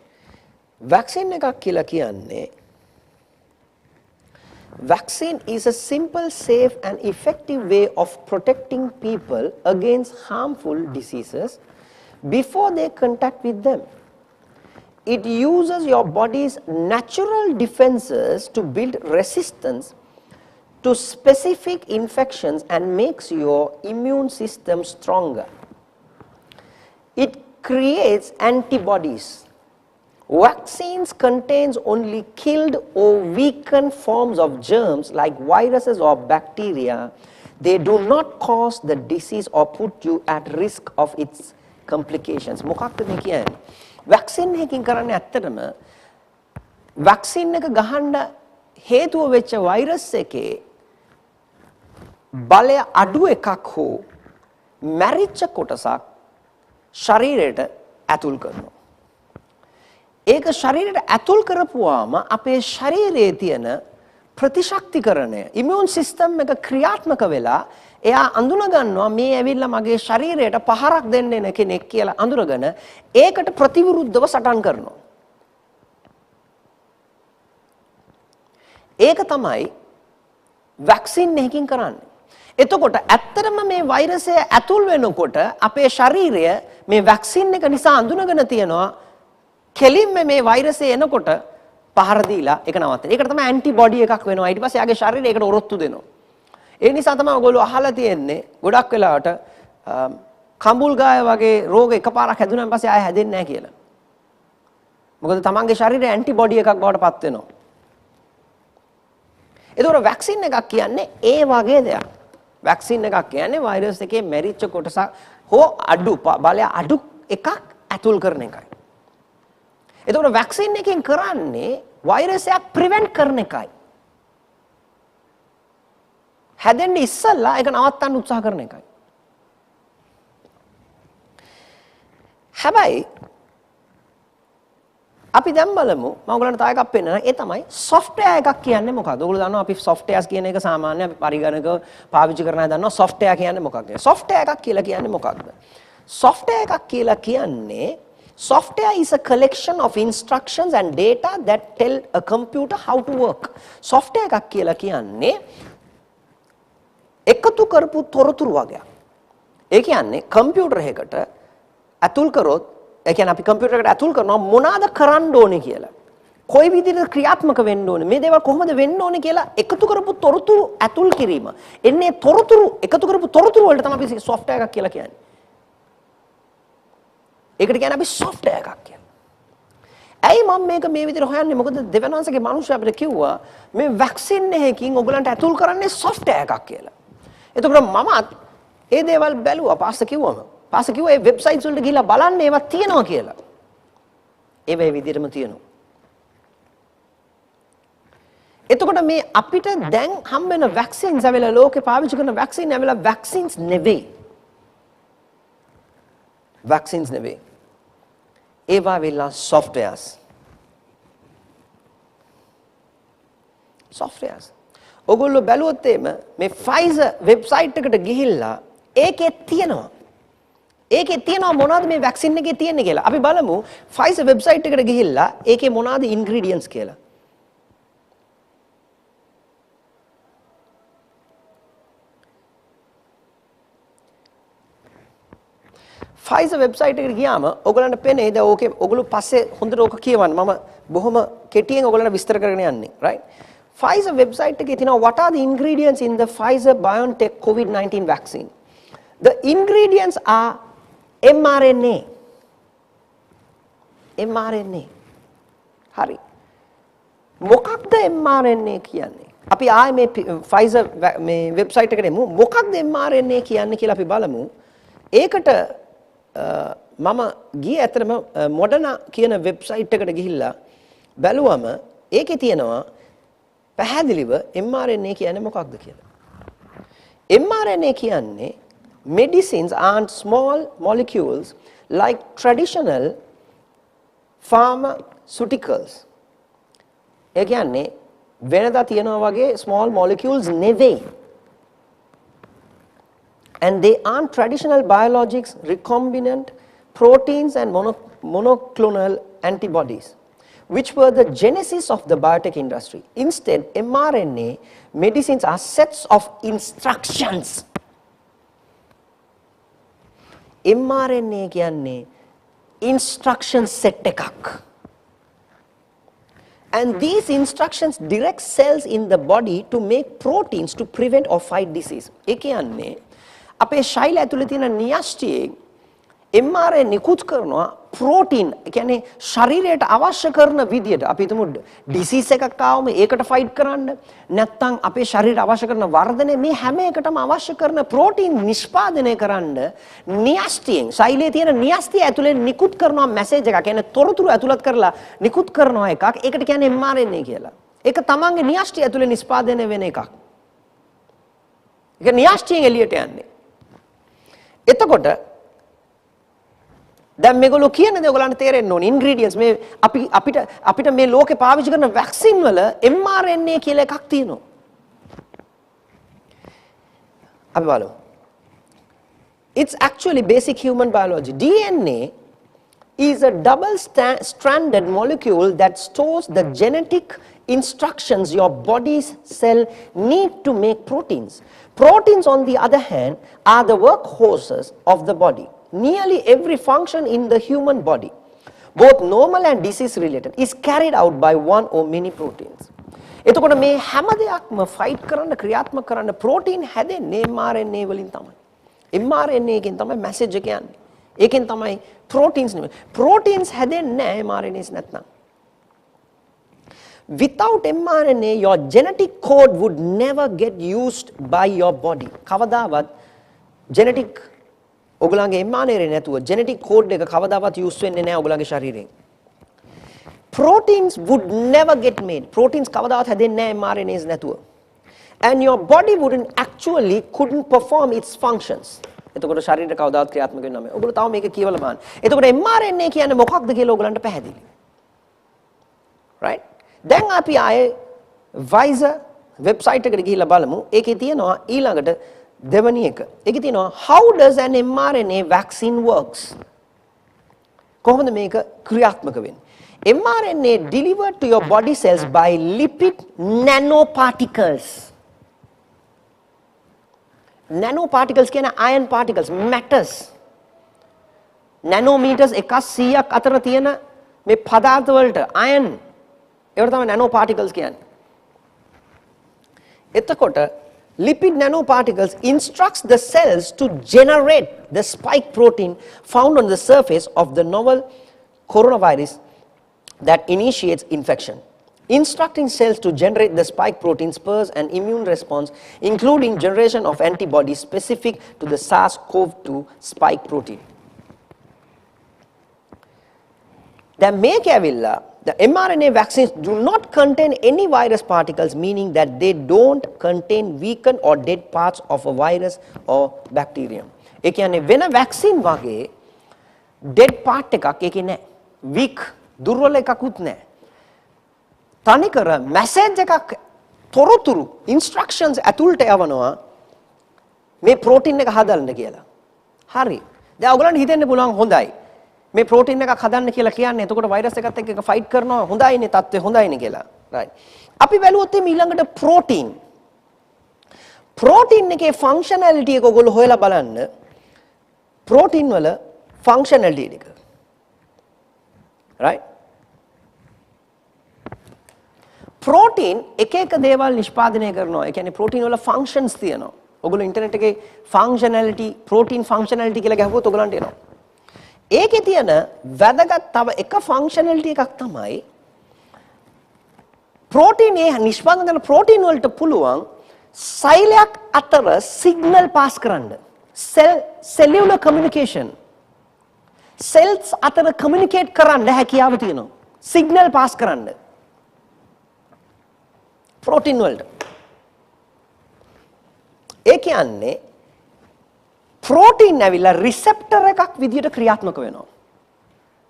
[SPEAKER 2] Vaccine එකක් කියලා කියන්නේ vaccine is a simple, safe and effective way of protecting people against harmful diseases before they contact with them. It uses your body's natural defenses to build resistance to specific infections and makes your immune system stronger. It creates antibodies. Vaccines contains only killed or weakened forms of germs like viruses or bacteria. They do not cause the disease or put you at risk of its complications. මොකක්ද මේ කියන්නේ? Vaccine එකකින් කරන්නේ ඇත්තටම vaccine එක ගහන්න හේතුව වෙච්ච වෛරස් එකේ බලය අඩු එකක් හෝ මැරිච්ච කොටසක් ශරීරයට ඇතුල් කරනවා. ඒක ශරීරයට ඇතුල් කරපුවාම අපේ ශරීරයේ තියෙන ප්‍රතිශක්තිකරණය ඉමුන් සිස්ටම් එක ක්‍රියාත්මක වෙලා එයා අඳුන ගන්නවා මේ ඇවිල්ලා මගේ ශරීරයට පහරක් දෙන්න එන කෙනෙක් කියලා අඳුරගෙන ඒකට ප්‍රතිවිරුද්ධව සටන් කරනවා. ඒක තමයි වැක්සින් එකකින් කරන්නේ. එතකොට ඇත්තටම මේ වෛරසය ඇතුල් වෙනකොට අපේ ශරීරය මේ වැක්සින් එක නිසා අඳුනගෙන තියනවා කෙලින්ම මේ වෛරසය එනකොට පහර දීලා ඒක නවත්තන. ඒකට තමයි ඇන්ටිබොඩි එකක් වෙනවා. ඊට පස්සේ යාගේ ශරීරය ඒකට ඔරොත්තු දෙනවා. ඒ නිසා තමයි ඔයගොල්ලෝ අහලා තියෙන්නේ ගොඩක් වෙලාවට කම්බුල් ගාය වගේ රෝග එකපාරක් හැදුනාන් පස්සේ ආය හැදෙන්නේ නැහැ කියලා. මොකද තමන්ගේ ශරීරය ඇන්ටිබොඩි එකක් බවට පත් වෙනවා. ඒතකොට වැක්සින් එකක් කියන්නේ ඒ වගේ දෙයක්. වැක්සින් එකක් කියන්නේ වෛරස් එකේ මැරිච්ච කොටසක් හෝ අඩු බලය අඩු එකක් ඇතුල් කරන එකයි. එතකොට වැක්සින් එකෙන් කරන්නේ වෛරසයක් ප්‍රිවෙන්ට් කරන එකයි. හැදෙන්න ඉස්සෙල්ලා ඒක නවත්තන්න උත්සාහ කරන එකයි. හැබැයි අපි දැන් බලමු මම ඔයගලන්ට තව එකක් පෙන්නනවා. ඒ තමයි software එකක් කියන්නේ මොකක්ද? ඔයගොල්ලෝ දන්නවා අපි softwares කියන එක සාමාන්‍ය අපි පරිගණක පාවිච්චි කරන අය දන්නවා software කියන්නේ මොකක්ද? software එකක් කියලා කියන්නේ මොකක්ද? software එකක් කියලා කියන්නේ software is a collection of instructions and data that tell a computer how to work. software එකක් කියලා කියන්නේ එකතු කරපු තොරතුරු වගයක්. ඒ කියන්නේ කම්පියුටර් එකකට ඇතුල් කරොත් ඒ කියන්නේ අපි කම්පියුටර් එකට ඇතුල් කරනවා මොනවාද කරන්න ඕනේ කියලා. කොයි විදිහට ක්‍රියාත්මක වෙන්න ඕනේ මේ දේවල් කොහොමද වෙන්න ඕනේ කියලා එකතු කරපු තොරතුරු ඇතුල් කිරීම. එන්නේ තොරතුරු එකතු කරපු තොරතුරු වලට තමයි අපි software එකක් කියලා කියන්නේ. ඒකට කියන්නේ අපි software එකක් කියලා. ඇයි මම මේක මේ විදිහට හොයන්නේ? මොකද දෙවනන්සගේ මිනිස්සු අපිට කිව්වා මේ වැක්සින් එකකින් ඔයගලන්ට ඇතුල් කරන්නේ software එකක් කියලා. එතකොට මමත් ඒ දේවල් බැලුවා පාස්ස කිව්වම. පාස්ස කිව්වා ඒ වෙබ්සයිට්ස් වලට ගිහිල්ලා බලන්න ඒවා තියෙනවා කියලා. ඒවා ඒ විදිහටම තියෙනවා. එතකොට මේ අපිට දැන් හම් වෙන වැක්සින්ස් ඇවිල්ලා ලෝකේ පාවිච්චි කරන වැක්සින් ඇවිල්ලා වැක්සින්ස් නෙවෙයි. වැක්සින්ස් නෙවෙයි. ඒවා වෙලා softwares. softwares. ඔයගොල්ලෝ බැලුවොත් මේ Pfizer වෙබ්සයිට් එකට ගිහිල්ලා ඒකේ තියෙනවා. ඒකේ තියෙනවා මොනවද මේ වැක්සින් එකේ තියෙන්නේ කියලා. අපි බලමු Pfizer වෙබ්සයිට් එකට ගිහිල්ලා ඒකේ මොනවද ඉන්ග්‍රීඩියන්ට්ස් කියලා. Pfizer වෙබ්සයිට් එකට ගියාම ඔයගලන්ට පේන්නේ දැන් ඕකේ ඔයගොල්ලෝ පස්සේ හොඳට ඕක කියවන්න. මම බොහොම කෙටියෙන් ඔයගලන්ට විස්තර කරගෙන යන්නේ. right? Pfizer website එකේ තියෙනවා what are the ingredients in the Pfizer BioNTech COVID-19 vaccine. The ingredients are mRNA. mRNA. හරි. මොකක්ද mRNA කියන්නේ? අපි ආයේ මේ Pfizer මේ වෙබ්සයිට් එකට එමු. මොකක්ද mRNA කියන්නේ කියලා අපි බලමු. ඒකට මම ගියේ ඇත්තටම Moderna කියන වෙබ්සයිට් එකට ගිහිල්ලා බැලුවම ඒකේ තියෙනවා පැහැදිලිව mRNA කියන්නේ මොකක්ද කියලා. mRNA කියන්නේ medicines and small molecules like traditional pharmaceuticals. ඒ කියන්නේ වෙනදා තියෙනවා වගේ small molecules නෙවෙයි. And they aren't traditional biologics, recombinant proteins and monoclonal antibodies, which were the genesis of the biotech industry. Instead, mRNA medicines are sets of instructions. mRNA කියන්නේ instruction set එකක්. And these instructions direct cells in the body to make proteins to prevent or fight disease. ඒ කියන්නේ අපේ ශෛල ඇතුලේ තියෙන න්‍යෂ්ටියේ mRNA නිකුත් කරනවා protein කියන්නේ ශරීරයට අවශ්‍ය කරන විදියට අපි හිතමු ඩිසීස් එකක් ආවම ඒකට ෆයිට් කරන්න නැත්නම් අපේ ශරීරයට අවශ්‍ය කරන වර්ධනය මේ හැම එකටම අවශ්‍ය කරන ප්‍රෝටීන් නිෂ්පාදනය කරන්න න්‍යෂ්ටියෙන් ශෛලයේ තියෙන න්‍යෂ්ටිය ඇතුලේ නිකුත් කරනවා මැසේජ් එකක් කියන්නේ තොරතුරු ඇතුළත් කරලා නිකුත් කරනවා එකක් ඒකට කියන්නේ mRNA කියලා. ඒක තමන්ගේ න්‍යෂ්ටිය ඇතුලේ නිෂ්පාදනය වෙන එකක්. ඒක න්‍යෂ්ටියෙන් එළියට යන්නේ. එතකොට දැන් මේගොල්ලෝ කියන දේ ඔයගලන්ට තේරෙන්න ඕනේ ingredients මේ අපිට මේ ලෝකේ පාවිච්චි කරන වැක්සින් වල mRNA කියලා එකක් තියෙනවා. අපි බලමු. It's actually basic human biology. DNA is a double-stranded molecule that stores the genetic instructions your body's cell need to make proteins. Proteins, on the other hand, are the workhorses of the body. Nearly every function in the human body, both normal and disease related, is carried out by one or many proteins. එතකොට මේ හැම දෙයක්ම fight කරන්න ක්‍රියාත්මක කරන්න protein හැදෙන්නේ mRNA වලින් තමයි. mRNA එකෙන් තමයි මැසේජ් එක යන්නේ. ඒකෙන් තමයි proteins නෙමෙයි. proteins හැදෙන්නේ නැහැ mRNAs නැත්නම්. Without mRNA, your genetic code would never get used by your body. කවදාවත් genetic ඔයගලගේ mRNA නැතුව genetic code එක කවදාවත් use වෙන්නේ නැහැ ඔයගලගේ ශරීරයෙන්. Proteins would never get made. Proteins කවදාවත් හැදෙන්නේ නැහැ mRNAs නැතුව. And your body couldn't perform its functions. එතකොට ශරීරය කවදාවත් ක්‍රියාත්මක වෙන්නේ නැහැ. ඔයගොල්ලෝ තව මේක කියවලා බලන්න. එතකොට mRNA කියන්නේ මොකක්ද කියලා ඔයගලන්ට පැහැදිලි. Right? දැන් අපි ආයේ Pfizer website එකට ගිහිල්ලා බලමු. ඒකේ තියෙනවා ඊළඟට දෙවැනි එක. ඒකේ තියෙනවා how does an mRNA vaccine works? කොහොමද මේක ක්‍රියාත්මක වෙන්නේ? mRNA delivered to your body cells by lipid nanoparticles. Nanoparticles කියන්නේ iron particles, matters. Nanometers 100ක් අතර තියෙන මේ පදාර්ථ වලට iron ඒවට තමයි nanoparticles කියන්නේ. එතකොට lipid nanoparticles instructs the cells to generate the spike protein found on the surface of the novel coronavirus that initiates infection. Instructing cells to generate the spike protein spurs an immune response, including generation of antibodies specific to the SARS-CoV-2 spike protein. The mRNA vaccines do not contain any virus particles, meaning that they don't contain weakened or dead parts of a virus or bacterium. ඒ කියන්නේ වෙන vaccine වගේ dead part එකක් ඒකේ නැහැ. weak දුර්වල එකකුත් නැහැ. තනිකර message එකක් තොරතුරු instructions ඇතුළට යවනවා මේ protein එක හදන්න කියලා. හරි. දැන් ඔයගලන්ට හිතෙන්න පුළුවන් හොඳයි. මේ protein එකක් හදන්න කියලා කියන්නේ එතකොට virus එකත් එක්ක fight කරනවා හොඳයිනේ තත්ත්වය හොඳයිනේ කියලා. right. අපි බැලුවොත් මේ ඊළඟට protein. protein එකේ functionality එක ඔයගොල්ලෝ හොයලා බලන්න. protein වල functionality එක. right. ප්‍රෝටීන් එක එක දේවල් නිෂ්පාදනය කරනවා. ඒ කියන්නේ ප්‍රෝටීන් වල ෆන්ක්ෂන්ස් තියෙනවා. ඔයගොල්ලෝ ඉන්ටර්නෙට් එකේ ෆන්ක්ෂනැලිටි, ප්‍රෝටීන් ෆන්ක්ෂනැලිටි කියලා ගහුවොත් ඔයගලන්ට එනවා. ඒකේ තියෙන වැදගත් තව එක ෆන්ක්ෂනැලිටි එකක් තමයි ප්‍රෝටීන් ඒ නිෂ්පාදනය කරන ප්‍රෝටීන් වලට පුළුවන් සෛලයක් අතර සිග්නල් පාස් කරන්න. cellular communication. cells අතර communicate කරන්න හැකියාව තියෙනවා. සිග්නල් පාස් කරන්න. ප්‍රෝටීන් වලට. ඒ කියන්නේ ප්‍රෝටීන් ඇවිල්ලා රිසෙප්ටර් එකක් විදියට ක්‍රියාත්මක වෙනවා.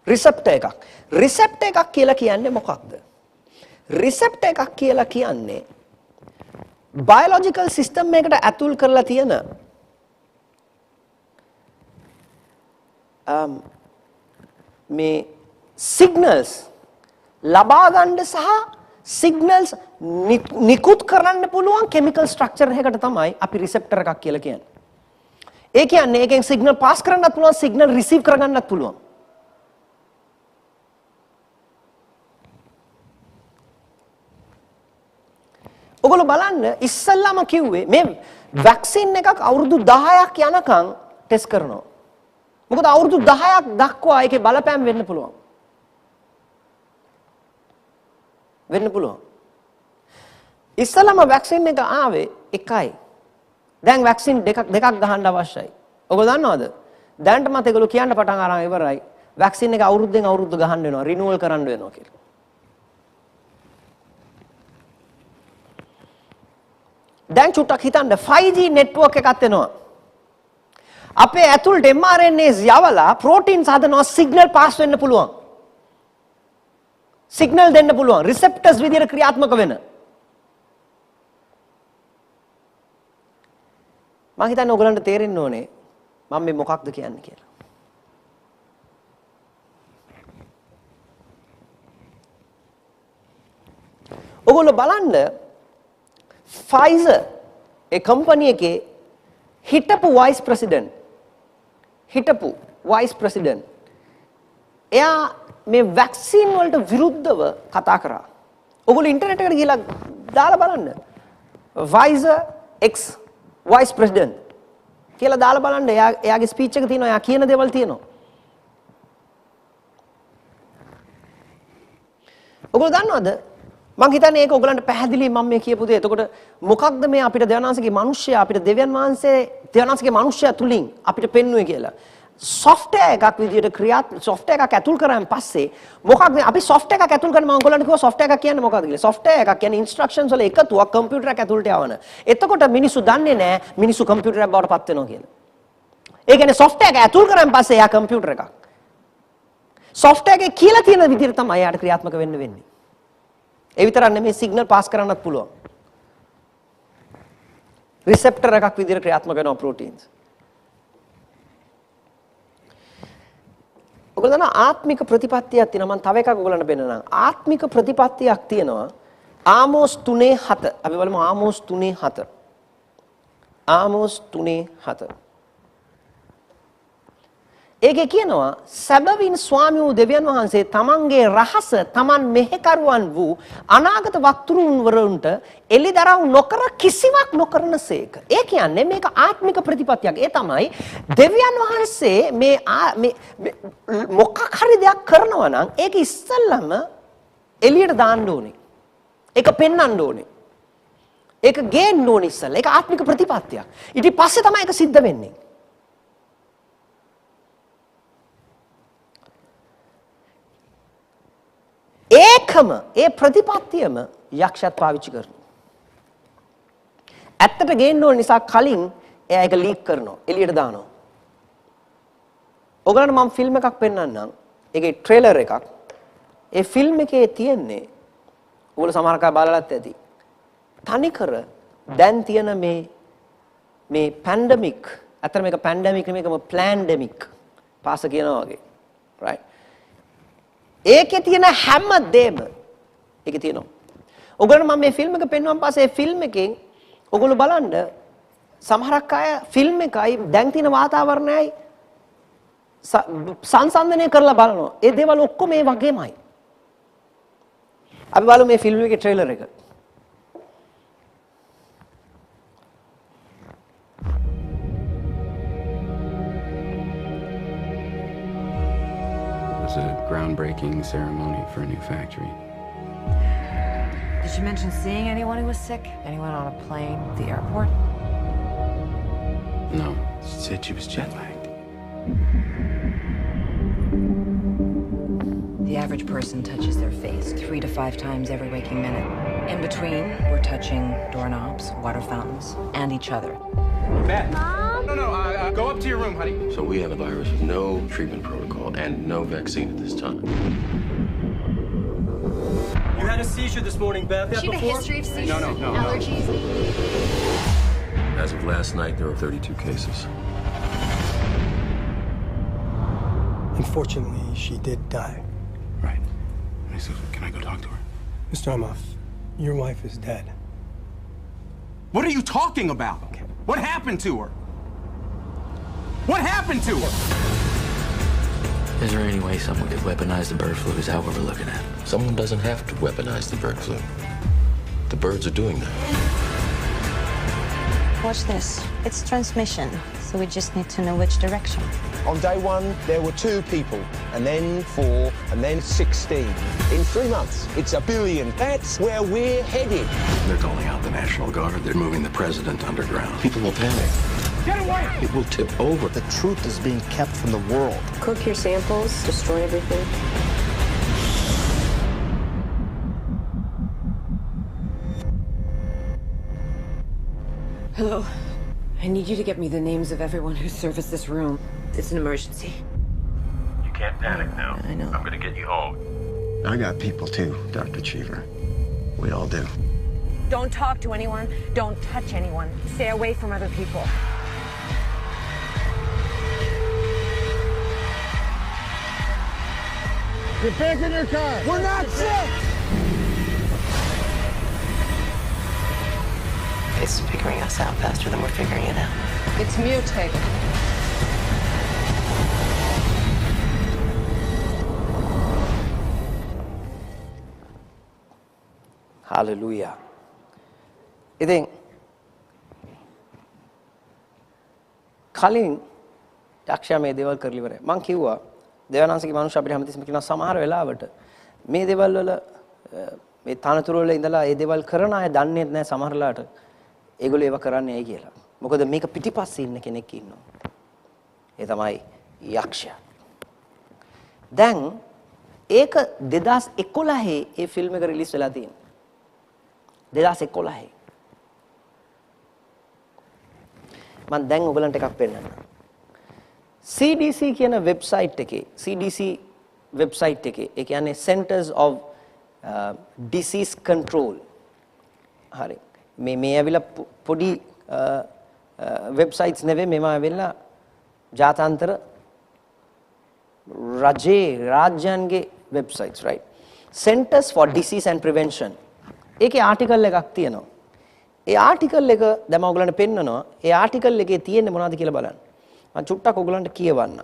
[SPEAKER 2] රිසෙප්ටර් එකක්. රිසෙප්ටර් එකක් කියලා කියන්නේ මොකක්ද? රිසෙප්ටර් එකක් කියලා කියන්නේ බයොලොජිකල් සිස්ටම් එකකට ඇතුල් කරලා තියෙන මේ සිග්නල්ස් ලබා ගන්න සහ සිග්නල්ස් නිකුත් කරන්න පුළුවන් කෙමිකල් ස්ට්‍රක්චර් එකකට තමයි අපි රිසෙප්ටර් එකක් කියලා කියන්නේ. ඒ කියන්නේ එකෙන් සිග්නල් පාස් කරන්නත් පුළුවන්, සිග්නල් රිසීව් කරගන්නත් පුළුවන්. ඔගොල්ලෝ බලන්න ඉස්සල්ලාම කිව්වේ මේ වැක්සින් එකක් අවුරුදු 10ක් යනකම් ටෙස්ට් කරනවා. මොකද අවුරුදු 10ක් දක්වා ඒකේ බලපෑම් වෙන්න පුළුවන්. ඉස්සලම වැක්සින් එක ආවේ එකයි. දැන් වැක්සින් දෙකක් ගහන්න අවශ්‍යයි. ඔයගොල්ලෝ දන්නවද? දැනට මත ඒගොල්ලෝ කියන්න පටන් අරන් ඉවරයි. වැක්සින් එක අවුරුද්දෙන් අවුරුද්ද ගහන්න වෙනවා, රිනිවල් කරන්න වෙනවා කියලා. දැන් චුට්ටක් හිතන්න 5G network එකක් එනවා. අපේ ඇතුළට mRNAs යවලා ප්‍රෝටීන්ස් හදනවා, සිග්නල් පාස් වෙන්න පුළුවන්. සිග්නල් දෙන්න පුළුවන් රිසෙප්ටර්ස් විදියට ක්‍රියාත්මක වෙන. මම හිතන්නේ ඔයගලන්ට තේරෙන්න ඕනේ මම මේ මොකක්ද කියන්නේ කියලා. ඔයගොල්ලෝ බලන්න Pfizer ඒ කම්පැනි එකේ හිටපු වයිස් ප්‍රෙසිඩන්ට් එයා මේ වැක්සින් වලට විරුද්ධව කතා කරා. ඔයගොල්ලෝ ඉන්ටර්නෙට් එකට ගිහලා දාලා බලන්න. Pfizer ex vice president කියලා දාලා බලන්න. එයාගේ ස්පීච් එක තියෙනවා. එයා කියන දේවල් තියෙනවා. ඔයගොල්ලෝ දන්නවද? මං හිතන්නේ ඒක ඔයගලන්ට පැහැදිලි මම මේ කියපු දේ. එතකොට මොකක්ද මේ අපිට දෙවියන්වහන්සේගේ මිනිස්සයා අපිට දෙවියන්වහන්සේගේ මිනිස්සයා තුලින් අපිට පෙන්වුවේ කියලා. software එකක් විදියට software එකක් ඇතුල් කරාන් පස්සේ මොකක්ද අපි software එකක් ඇතුල් කරන මම ඔයගලන්ට කිව්වා software එකක් කියන්නේ මොකක්ද කියලා. software එකක් කියන්නේ instructions වල එකතුවක් කම්පියුටර් එක ඇතුළට යවන. එතකොට මිනිස්සු දන්නේ නැහැ මිනිස්සු කම්පියුටර් එකක් බවට පත් වෙනවා කියලා. ඒ කියන්නේ software එක ඇතුල් කරාන් පස්සේ එයා කම්පියුටර් එකක්. software එකේ කියලා තියෙන විදියට තමයි එයාට ක්‍රියාත්මක වෙන්නේ. ඒ විතරක් නෙමෙයි සිග්නල් පාස් කරන්නත් පුළුවන්. රිසෙප්ටර් එකක් විදියට ක්‍රියාත්මක වෙනවා ප්‍රෝටීන්ස්. ඔයගොල්ලෝ දන්නා ආත්මික ප්‍රතිපත්තියක් තියෙනවා. මම තව එකක් ඔයගොල්ලන්ට පෙන්නනවා. ආත්මික ප්‍රතිපත්තියක් තියෙනවා. ආමෝස් 3:7. අපි බලමු ආමෝස් 3:7. ආමෝස් 3:7. ඒකේ කියනවා සැබවින් ස්වාමී වූ දෙවියන් වහන්සේ තමන්ගේ රහස තමන් මෙහෙකරුවන් වූ අනාගත වක්තෘන් වරුන්ට එලිදරව් නොකර කිසිවක් නොකරනසේක. ඒ කියන්නේ මේක ආත්මික ප්‍රතිපත්තියක්. ඒ තමයි දෙවියන් වහන්සේ මේ මොකක් හරි දෙයක් කරනවා නම් ඒක ඉස්සල්ලාම එළියට දාන්න ඕනේ. ඒක පෙන්වන්න ඕනේ. ඒක ගේන්න ඕනේ ඉස්සල්ලා. ඒක ආත්මික ප්‍රතිපත්තියක්. ඊට පස්සේ තමයි ඒක සිද්ධ වෙන්නේ. ඒකම ඒ ප්‍රතිපත්තියම යක්ෂයත් පාවිච්චි කරනවා. ඇත්තට ගේන්න ඕන නිසා කලින් එයා ඒක ලීක් කරනවා, එළියට දානවා. ඔයගලන්ට මම ෆිල්ම් එකක් පෙන්නන්නම්. ඒකේ ට්‍රේලර් එකක්. ඒ ෆිල්ම් එකේ තියෙන්නේ ඔයගොල්ලෝ සමහර කා බලලත් ඇති. තනිකර දැන් තියෙන මේ පැන්ඩමික්, අතර මේක පැන්ඩමික් නෙමෙයිකම ප්ලෑන්ඩමික් පාස කියනවා වගේ. right. ඒකේ තියෙන හැම දෙම ඒකේ තියෙනවා. ඔයගොල්ලෝ මම මේ ෆිල්ම් එක පෙන්වුවාන් පස්සේ ඒ ෆිල්ම් එකෙන් ඔයගොල්ලෝ බලන්න සමහරක් අය ෆිල්ම් එකයි දැන් තියෙන වාතාවරණයයි සංසන්දනය කරලා බලනවා. ඒ දේවල් ඔක්කොම මේ වගේමයි. අපි බලමු මේ ෆිල්ම් එකේ ට්‍රේලර් එක.
[SPEAKER 3] It was a groundbreaking ceremony for a new factory.
[SPEAKER 4] Did she mention seeing anyone who was sick? Anyone on a plane, the airport?
[SPEAKER 3] No, she said she was jet lagged.
[SPEAKER 4] The average person touches their face 3 to 5 times every waking minute. In between, we're touching doorknobs, water fountains, and each other.
[SPEAKER 5] Beth. Mom? No, go up to your room, honey.
[SPEAKER 6] So we have a virus with no treatment protocol and no vaccine at this time.
[SPEAKER 5] You had a seizure this morning, Beth.
[SPEAKER 7] She had a history of seizures,
[SPEAKER 5] No.
[SPEAKER 7] allergies.
[SPEAKER 6] As of last night, there were 32 cases.
[SPEAKER 8] Unfortunately, she did die.
[SPEAKER 3] Right. And he said, can I go talk to her?
[SPEAKER 8] Mr. Amoff, your wife is dead.
[SPEAKER 5] What are you talking about? What happened to her? What happened to her?
[SPEAKER 9] Is there any way someone could weaponize the bird flu? Is that what we're looking at?
[SPEAKER 6] Someone doesn't have to weaponize the bird flu. The birds are doing that.
[SPEAKER 10] Watch this. It's transmission, so we just need to know which direction.
[SPEAKER 11] On day one, there were 2 people, and then 4, and then 16. In 3 months, it's 1 billion. That's where we're headed.
[SPEAKER 3] They're calling out the National Guard. They're moving the president underground.
[SPEAKER 6] People will panic.
[SPEAKER 5] Get away!
[SPEAKER 6] It will tip over.
[SPEAKER 11] The truth is being kept from the world.
[SPEAKER 4] Cook your samples, destroy everything. Hello. I need you to get me the names of everyone who serviced this room. It's an emergency.
[SPEAKER 6] You can't panic now.
[SPEAKER 4] I know.
[SPEAKER 6] I'm going to get you home. I got people too, Dr. Cheever. We all do.
[SPEAKER 4] Don't talk to anyone. Don't touch anyone. Stay away from other people.
[SPEAKER 11] Get back in your car. We're not sick.
[SPEAKER 10] It's figuring us out faster than we're figuring it out.
[SPEAKER 4] It's mutated.
[SPEAKER 2] Hallelujah. ඉතින් කලින් යක්ෂයා මේ දේවල් කරලි ඉවරයි. මං කිව්වා දේවානන්සේගේ මනුෂ්‍ය අපිට හැමතිස්සෙම කියනවා සමහර වෙලාවට මේ දේවල් වල මේ තනතුරු වල ඉඳලා ඒ දේවල් කරන අය දන්නේ නැහැ සමහරලාට ඒගොල්ලෝ ඒව කරන්නේ ඇයි කියලා. මොකද මේක පිටිපස්සේ ඉන්න කෙනෙක් ඉන්නවා. ඒ තමයි යක්ෂයා. දැන් ඒක 2011 ඒ ෆිල්ම් එක රිලීස් වෙලා තියෙනවා. 2011. මම දැන් ඔයගලන්ට එකක් පෙන්නන්න. CDC කියන වෙබ්සයිට් එකේ CDC වෙබ්සයිට් එකේ ඒ කියන්නේ Centers of Disease Control. හරි. මේ ඇවිල්ලා පොඩි වෙබ්සයිට්ස් නෙවෙයි මේවා ඇවිල්ලා ජාත්‍යන්තර රාජ්‍යන්ගේ websites right. Centers for Disease and Prevention. ඒකේ ආටිකල් එකක් තියෙනවා. ඒ ආටිකල් එක දැන් මම ඔයගලන්ට පෙන්නනවා. ඒ ආටිකල් එකේ තියෙන්නේ මොනවද කියලා බලන්න. මම චුට්ටක් ඔයගලන්ට කියවන්න.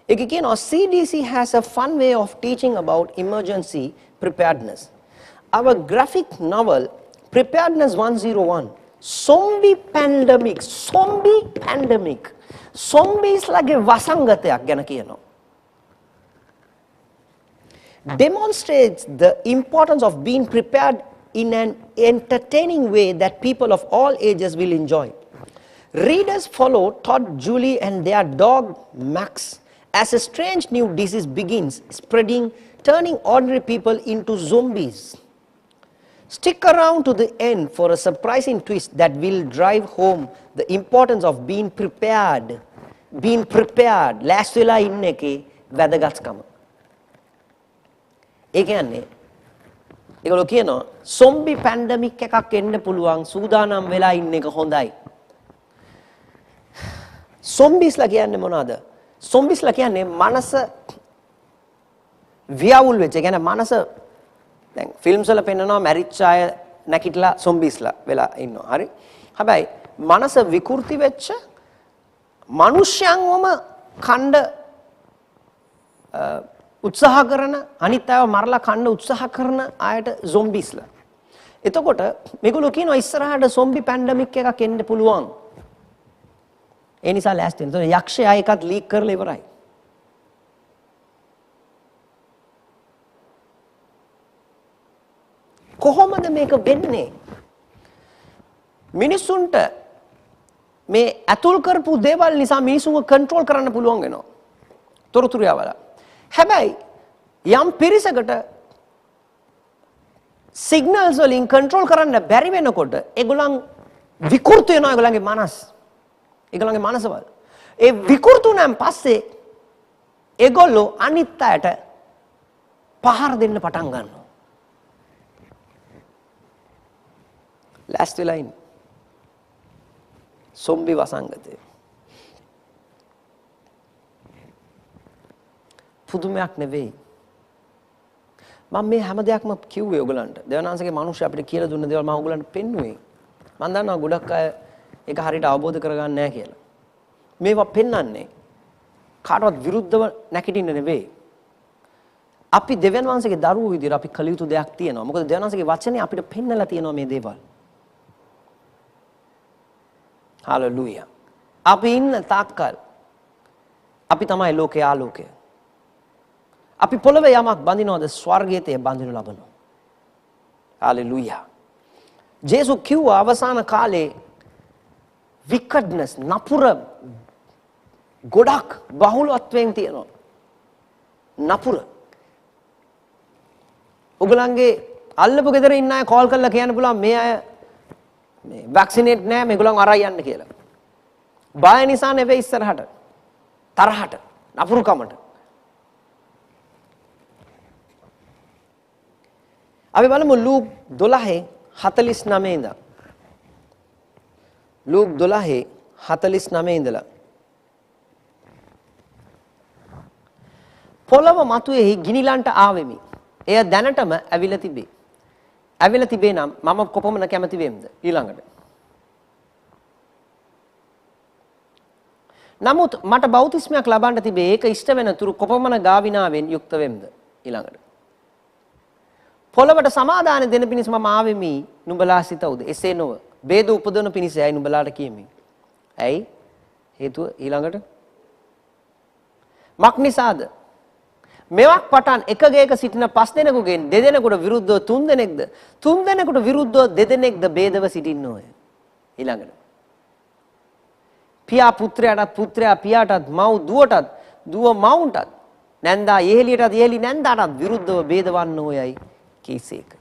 [SPEAKER 2] ඒකේ කියනවා CDC has a fun way of teaching about emergency preparedness. Our graphic novel Preparedness 101 zombie pandemic zombies lage වසංගතයක් ගැන කියනවා. Demonstrates the importance of being prepared in an entertaining way that people of all ages will enjoy. Readers follow Todd, Julie and their dog Max as a strange new disease begins spreading, turning ordinary people into zombies. Stick around to the end for a surprising twist that will drive home the importance of being prepared. ලෑස්ති වෙලා ඉන්න එකේ වැදගත්කම. ඒ කියන්නේ ඒගොල්ලෝ කියනවා zombie pandemic එකක් එන්න පුළුවන් සූදානම් වෙලා ඉන්න එක හොඳයි. zombiesලා කියන්නේ මොනවද? zombiesලා කියන්නේ මනස ව්‍යාවුල් වෙච්ච. ඒ කියන්නේ මනස දැන් ෆිල්ම්ස් වල පෙන්නනවා මැරිච්ච අය නැකිටලා zombiesලා වෙලා ඉන්නවා. හරි. හැබැයි මනස විකෘති වෙච්ච මිනිස්යන්වම කණ්ඩ උත්සාහ කරන අනිත් අයව මරලා කන්න උත්සාහ කරන අයට zombiesලා. එතකොට මේගොල්ලෝ කියනවා ඉස්සරහට zombie pandemic එකක් එන්න පුළුවන්. ඒ නිසා ලෑස්ති වෙන්න. එතකොට යක්ෂයා එකත් ලීක් කරලා ඉවරයි. කොහොමද මේක වෙන්නේ? මිනිසුන්ට මේ ඇතුල් කරපු දේවල් නිසා මිනිසුන්ව කන්ට්‍රෝල් කරන්න පුළුවන් වෙනවා. තොරතුරු යවලා. හැබැයි යම් පිරිසකට සිග්නල්ස් වලින් කන්ට්‍රෝල් කරන්න බැරි වෙනකොට ඒගොල්ලන් විකෘති වෙනවා ඒගොල්ලන්ගේ මනස. ඒගොල්ලන්ගේ මනසවල. ඒ විකෘති වුණාන් පස්සේ ඒගොල්ලෝ අනිත් අයට පහර දෙන්න පටන් ගන්නවා. ලෑස්ති වෙලා ඉන්න. සොම්බි වසංගතය. පුදුමයක් නෙවෙයි. මම මේ හැම දෙයක්ම කිව්වේ ඔයගලන්ට. දේවනාංශගේ මිනිස්සු අපිට කියලා දුන්න දේවල් මම ඔයගලන්ට පෙන්නුවේ. මම දන්නවා ගොඩක් අය ඒක හරියට අවබෝධ කරගන්නේ නැහැ කියලා. මේවා පෙන්වන්නේ කාටවත් විරුද්ධව නැගිටින්න නෙවෙයි. අපි දේවනාංශගේ දරුවෝ විදිහට අපි කළ යුතු දෙයක් තියෙනවා. මොකද දේවනාංශගේ වචනේ අපිට පෙන්නලා තියෙනවා මේ දේවල්. හalleluya. අපි ඉන්න තාක්කල් අපි තමයි ලෝකයේ ආලෝකය. අපි පොළවේ යමක් බඳිනවද ස්වර්ගයේ තේ බඳිනු ලබනවා. හalleluya. ජේසුස් කිව්වා අවසාන කාලේ wickedness නපුර ගොඩක් බහුලත්වයෙන් තියෙනවා. නපුර. ඔයගලන්ගේ අල්ලපු ගෙදර ඉන්න අය කෝල් කරලා කියන්න පුළුවන් මේ අය මේ වැක්සිනේට් නෑ මේගොල්ලන් අරයි යන්න කියලා. බය නිසා නෙවෙයි ඉස්සරහට. තරහට, නපුරුකමට. අපි බලමු ලූක් 12:49 ඉඳන්. ලූක් 12:49 ඉඳලා. පොළව මතුවේහි ගිනිලන්ට ආවෙමි. එය දැනටම ඇවිල්ලා තිබේ. ඇවිල්ලා තිබේ නම් මම කොපමණ කැමති වෙම්ද ඊළඟට. නමුත් මට බෞතිස්මයක් ලබන්න තිබේ. ඒක ඉෂ්ට වෙන තුරු කොපමණ ගාවිනාවෙන් යුක්ත වෙම්ද ඊළඟට. පොළවට සමාදාන දෙන පිණිස මම ආවෙමි. නුඹලා සිතවුද? එසේ නොව. බේද උපදවන පිණිසයි නුඹලාට කියමි. ඇයි? හේතුව ඊළඟට. මක් නිසාද? මෙවක් පටන් එකගේක සිටින 5 දෙනෙකුගෙන් 2 දෙනෙකුට විරුද්ධව 3 දෙනෙක්ද 3 දෙනෙකුට විරුද්ධව 2 දෙනෙක්ද බේදව සිටින්නෝය. ඊළඟට. පියා පුත්‍රයාටත් පුත්‍රයා පියාටත් මව් දුවටත් දුව මවුන්ටත් නැන්දා යෙහෙලියටත් යෙහෙලි නැන්දාටත් විරුද්ධව බේදවන්නෝයයි කීසේක.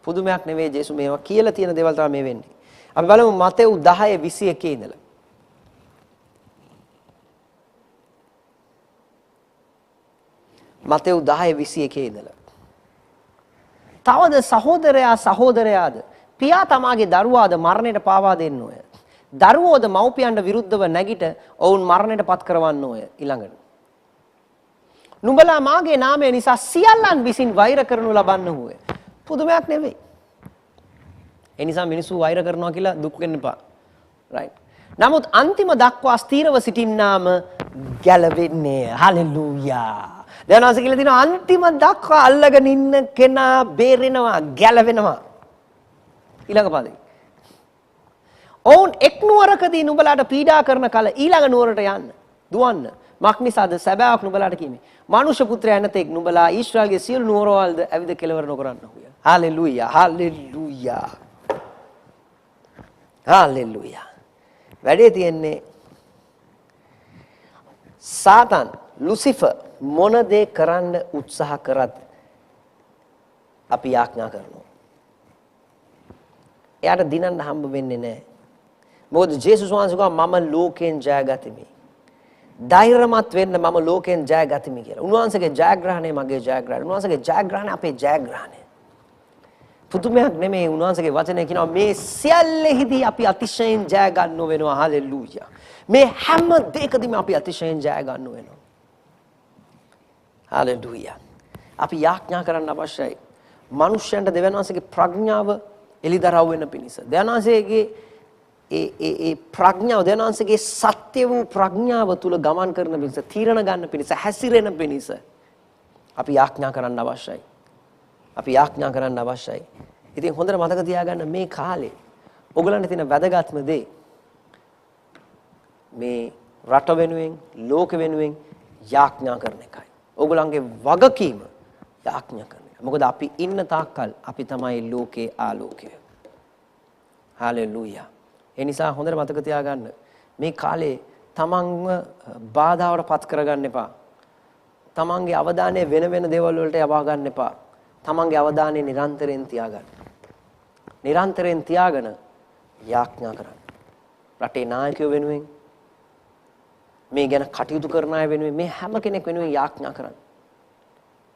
[SPEAKER 2] පුදුමයක් නෙවෙයි ජේසුස් මේවා කියලා තියෙන දේවල් තමයි මේ වෙන්නේ. අපි බලමු මතෙව් 10:21 ඉඳලා. මතෙව් 10:21 ඉඳලා. තවද සහෝදරයා සහෝදරයාද පියා තමාගේ දරුවාද මරණයට පාවා දෙන්නෝය. දරුවෝද මව්පියන්ට විරුද්ධව නැගිට ඔවුන් මරණයට පත් කරවන්නෝය. ඊළඟට. නුඹලා මාගේ නාමය නිසා සියල්ලන් විසින් වෛර කරනු ලබන්නෝය. පුදුමයක් නෙවෙයි. ඒ නිසා මිනිස්සු වෛර කරනවා කියලා දුක් වෙන්න එපා. right. නමුත් අන්තිම දක්වා ස්ථීරව සිටින්නාම ගැලවෙන්නේ. හලෙලූයා. දැනවාස කියලා දින අන්තිම දක්වා අල්ලගෙන ඉන්න කෙනා බේරෙනවා, ගැලවෙනවා. ඊළඟ පදේ. ඔවුන් එක් නුවරකදී නුඹලාට පීඩා කරන කල ඊළඟ නුවරට යන්න, දුවන්න. මක් නිසාද සැබෑවක් නුඹලාට කියමි. මනුෂ්‍ය පුත්‍රයා නැතෙක් නුඹලා ඊශ්‍රායල්ගේ සියලු නුවරවල්ද ඇවිද කෙලවර නොකරන්නහුය. Hallelujah, hallelujah. hallelujah. වැඩේ තියෙන්නේ සාතන් ලුසිෆර් මොන දේ කරන්න උත්සාහ කරත් අපි යාඥා කරනවා. එයාට දිනන්න හම්බ වෙන්නේ නැහැ. මොකද ජේසුස් වහන්සේ කිව්වා මම ලෝකෙන් ජයගතිමි. ධෛර්යමත් වෙන්න මම ලෝකෙන් ජයගතිමි කියලා. උන්වහන්සේගේ ජයග්‍රහණය මගේ ජයග්‍රහණය. උන්වහන්සේගේ ජයග්‍රහණය අපේ ජයග්‍රහණය. පුදුමයක් නෙමෙයි උන්වහන්සේගේ වචනය කියනවා මේ සියල්ලෙහිදී අපි අතිශයින් ජය ගන්නව වෙනවා. හalleluya. මේ හැම දෙයකදීම අපි අතිශයින් ජය ගන්නව වෙනවා. හalleluya. අපි යාඥා කරන්න අවශ්‍යයි. මනුෂ්‍යයන්ට දෙවියන් වහන්සේගේ ප්‍රඥාව එලිදරව් වෙන පිණිස. දෙවියන් වහන්සේගේ ඒ ප්‍රඥාව දෙනාන්සේගේ සත්‍ය වූ ප්‍රඥාව තුල ගමන් කරන පිණිස තීරණ ගන්න පිණිස හැසිරෙන පිණිස අපි යාඥා කරන්න අවශ්‍යයි. අපි යාඥා කරන්න අවශ්‍යයි. ඉතින් හොඳට මතක තියාගන්න මේ කාලේ ඔයගලන්ට තියෙන වැදගත්ම දේ මේ රට වෙනුවෙන් ලෝක වෙනුවෙන් යාඥා කරන එකයි. ඔයගලන්ගේ වගකීම යාඥා කරන එක. මොකද අපි ඉන්න තාක්කල් අපි තමයි ලෝකේ ආලෝකය. හalleluya. ඒ නිසා හොඳට මතක තියාගන්න මේ කාලේ තමන්ව බාධාවට පත් කරගන්න එපා. තමන්ගේ අවධානය වෙන වෙන දේවල් වලට යවා ගන්න එපා. තමන්ගේ අවධානය නිරන්තරයෙන් තියාගන්න. නිරන්තරයෙන් තියාගෙන යාඥා කරන්න. රටේ නායකයෝ වෙනුවෙන් මේ ගැන කටයුතු කරන අය වෙනුවෙන් මේ හැම කෙනෙක් වෙනුවෙන් යාඥා කරන්න.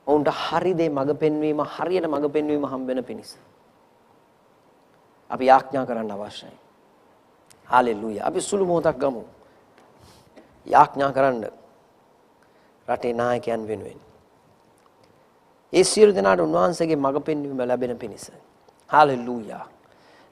[SPEAKER 2] ඔවුන්ට හරි දේ මඟ පෙන්වීම හරියට මඟ පෙන්වීම හම්බ වෙන පිණිස අපි යාඥා කරන්න අවශ්‍යයි. හalleluya. අපි සුළු මොහොතක් ගමු. යාඥා කරන්න රටේ නායකයන් වෙනුවෙන්. ඒ සියලු දෙනාට උන්වහන්සේගේ මඟ පෙන්වීම ලැබෙන පිණිස. Hallelujah.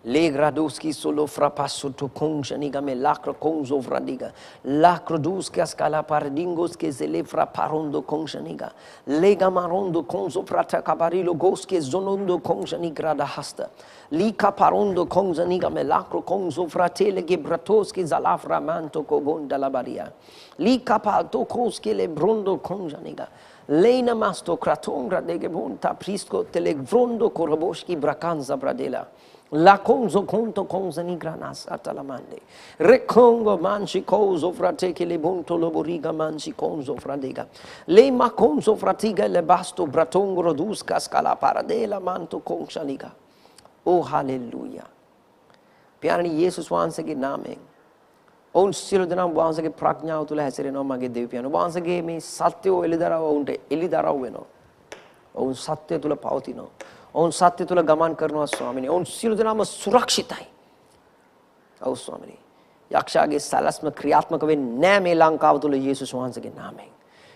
[SPEAKER 2] Le graduski solo frapasso to conjaniga me lacro conzo fradiga lacro duske scala pardingos che se le fraparondo conjaniga lega marondo conzo frata cabarilo goske zonondo conjanigra da hasta li caparondo conjaniga me lacro conzo fratele che bratoski zalafra manto cogonda la baria li capato coske le brondo conjaniga leina masto kratongra de gebunta prisco televrondo koroboski bracanza bradela la conzo conto conza ni granas atalamande recongo manci coso frate che le bonto loboriga manci conzo fradega le ma conzo fratiga le basto bratongro dusca scala paradela manto conchaliga oh hallelujah प्यारे यीशु स्वांसगे नामे own सिरो देना वांसगे प्रज्ञाव तुला हैसरेनो मगे देव piano वांसगे मे सत्यो एलिदराव उंटे एलिदराव वेनो own सत्य तुला पावतिनो own सत्य तुला गमन करनो स्वामिनी ओन सिरो देनाම සුරක්ෂිතයි ඔව් ස්වාමිනී යක්ෂයාගේ සැලැස්ම ක්‍රියාත්මක වෙන්නේ නැහැ මේ ලංකාව තුල යේසුස් වහන්සේගේ නාමයෙන්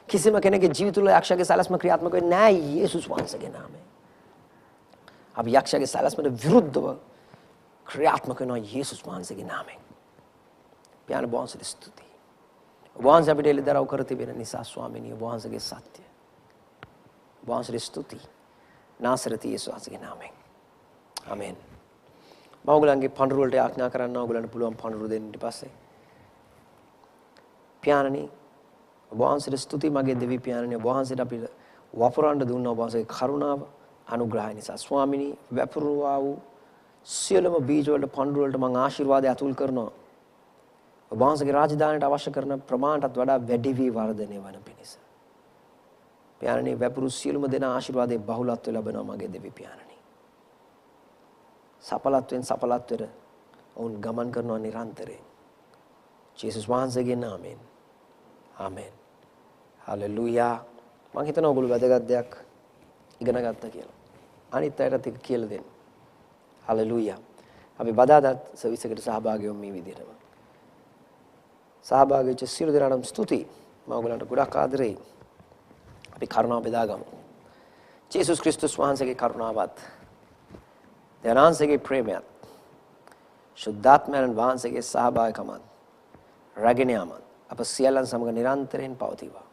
[SPEAKER 2] කිසිම කෙනෙකුගේ ජීවිත තුල යක්ෂයාගේ සැලැස්ම ක්‍රියාත්මක වෙන්නේ නැහැ යේසුස් වහන්සේගේ නාමයෙන් අපි යක්ෂයාගේ සැලැස්මට විරුද්ධව ක්‍රියාත්මක වෙනවා යේසුස් වහන්සේගේ නාමයෙන් प्यार वහන්සේට ස්තුතියි වහන්සේ අපිට එළිදරව් කර තිබෙන නිසා ස්වාමිනී වහන්සේගේ සත්‍ය වහන්සේට ස්තුතියි नासरती यीशु के नाम है आमीन माओगलांगे पंडरू वलटे आज्ञा करना ओगलांटे පුළුවන් पंडरू දෙන්න ඊට පස්සේ පියාණනි වහන්සේට ස්තුති මගේ දෙවි පියාණනි වහන්සේට අපිට වපුරන්න දුන්නා වහන්සේගේ කරුණාව අනුග්‍රහය නිසා ස්වාමිනී වැපරුවා වූ සියලුම බීජ වලට पंडरू වලට මම ආශිර්වාදය අතුල් කරනවා වහන්සේගේ රාජධානියට අවශ්‍ය කරන ප්‍රමාණයටත් වඩා වැඩි වී වර්ධනය වන පිණිස प्यारणी वैपुरु सियलुम देना आशीर्वादे बहुलत्व लැබෙනවා මගේ දෙවි පියාණනි සඵලත්වයෙන් සඵලත්වයට ඔවුන් ගමන් කරනවා නිරන්තරයෙන් ජේසුස් වහන්සේගේ නාමයෙන් ආමෙන් හalleluya මම හිතනවා ඔයගොල්ලෝ වැදගත් දෙයක් ඉගෙන ගත්තා කියලා අනිත් අයටත් ඒක කියලා දෙන්න හalleluya අපි බදාදත් සර්විස් එකට සහභාගී වුම් මේ විදිහටම සහභාගී වෙච්ච සියලු දෙනාටම ස්තුතියි මම ඔයගොල්ලන්ට ගොඩක් ආදරෙයි අපි කරුණාව බෙදාගමු. ජේසුස් ක්‍රිස්තුස් වහන්සේගේ කරුණාවත් දෙවියන්සේගේ ප්‍රේමයත් ශුද්ධාත්මයන් වහන්සේගේ සහභාගීකමත් රැගෙන යාමත් අප සියල්ලන් සමග නිරන්තරයෙන් පවතිවා.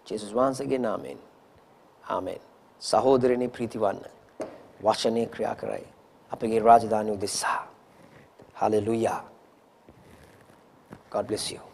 [SPEAKER 2] ජේසුස් වහන්සේගේ නාමයෙන් ආමෙන්. සහෝදරයනි ප්‍රීතිවන්න වචනේ ක්‍රියා කරයි අපගේ රාජධානිය උදෙසා. Hallelujah. God bless you.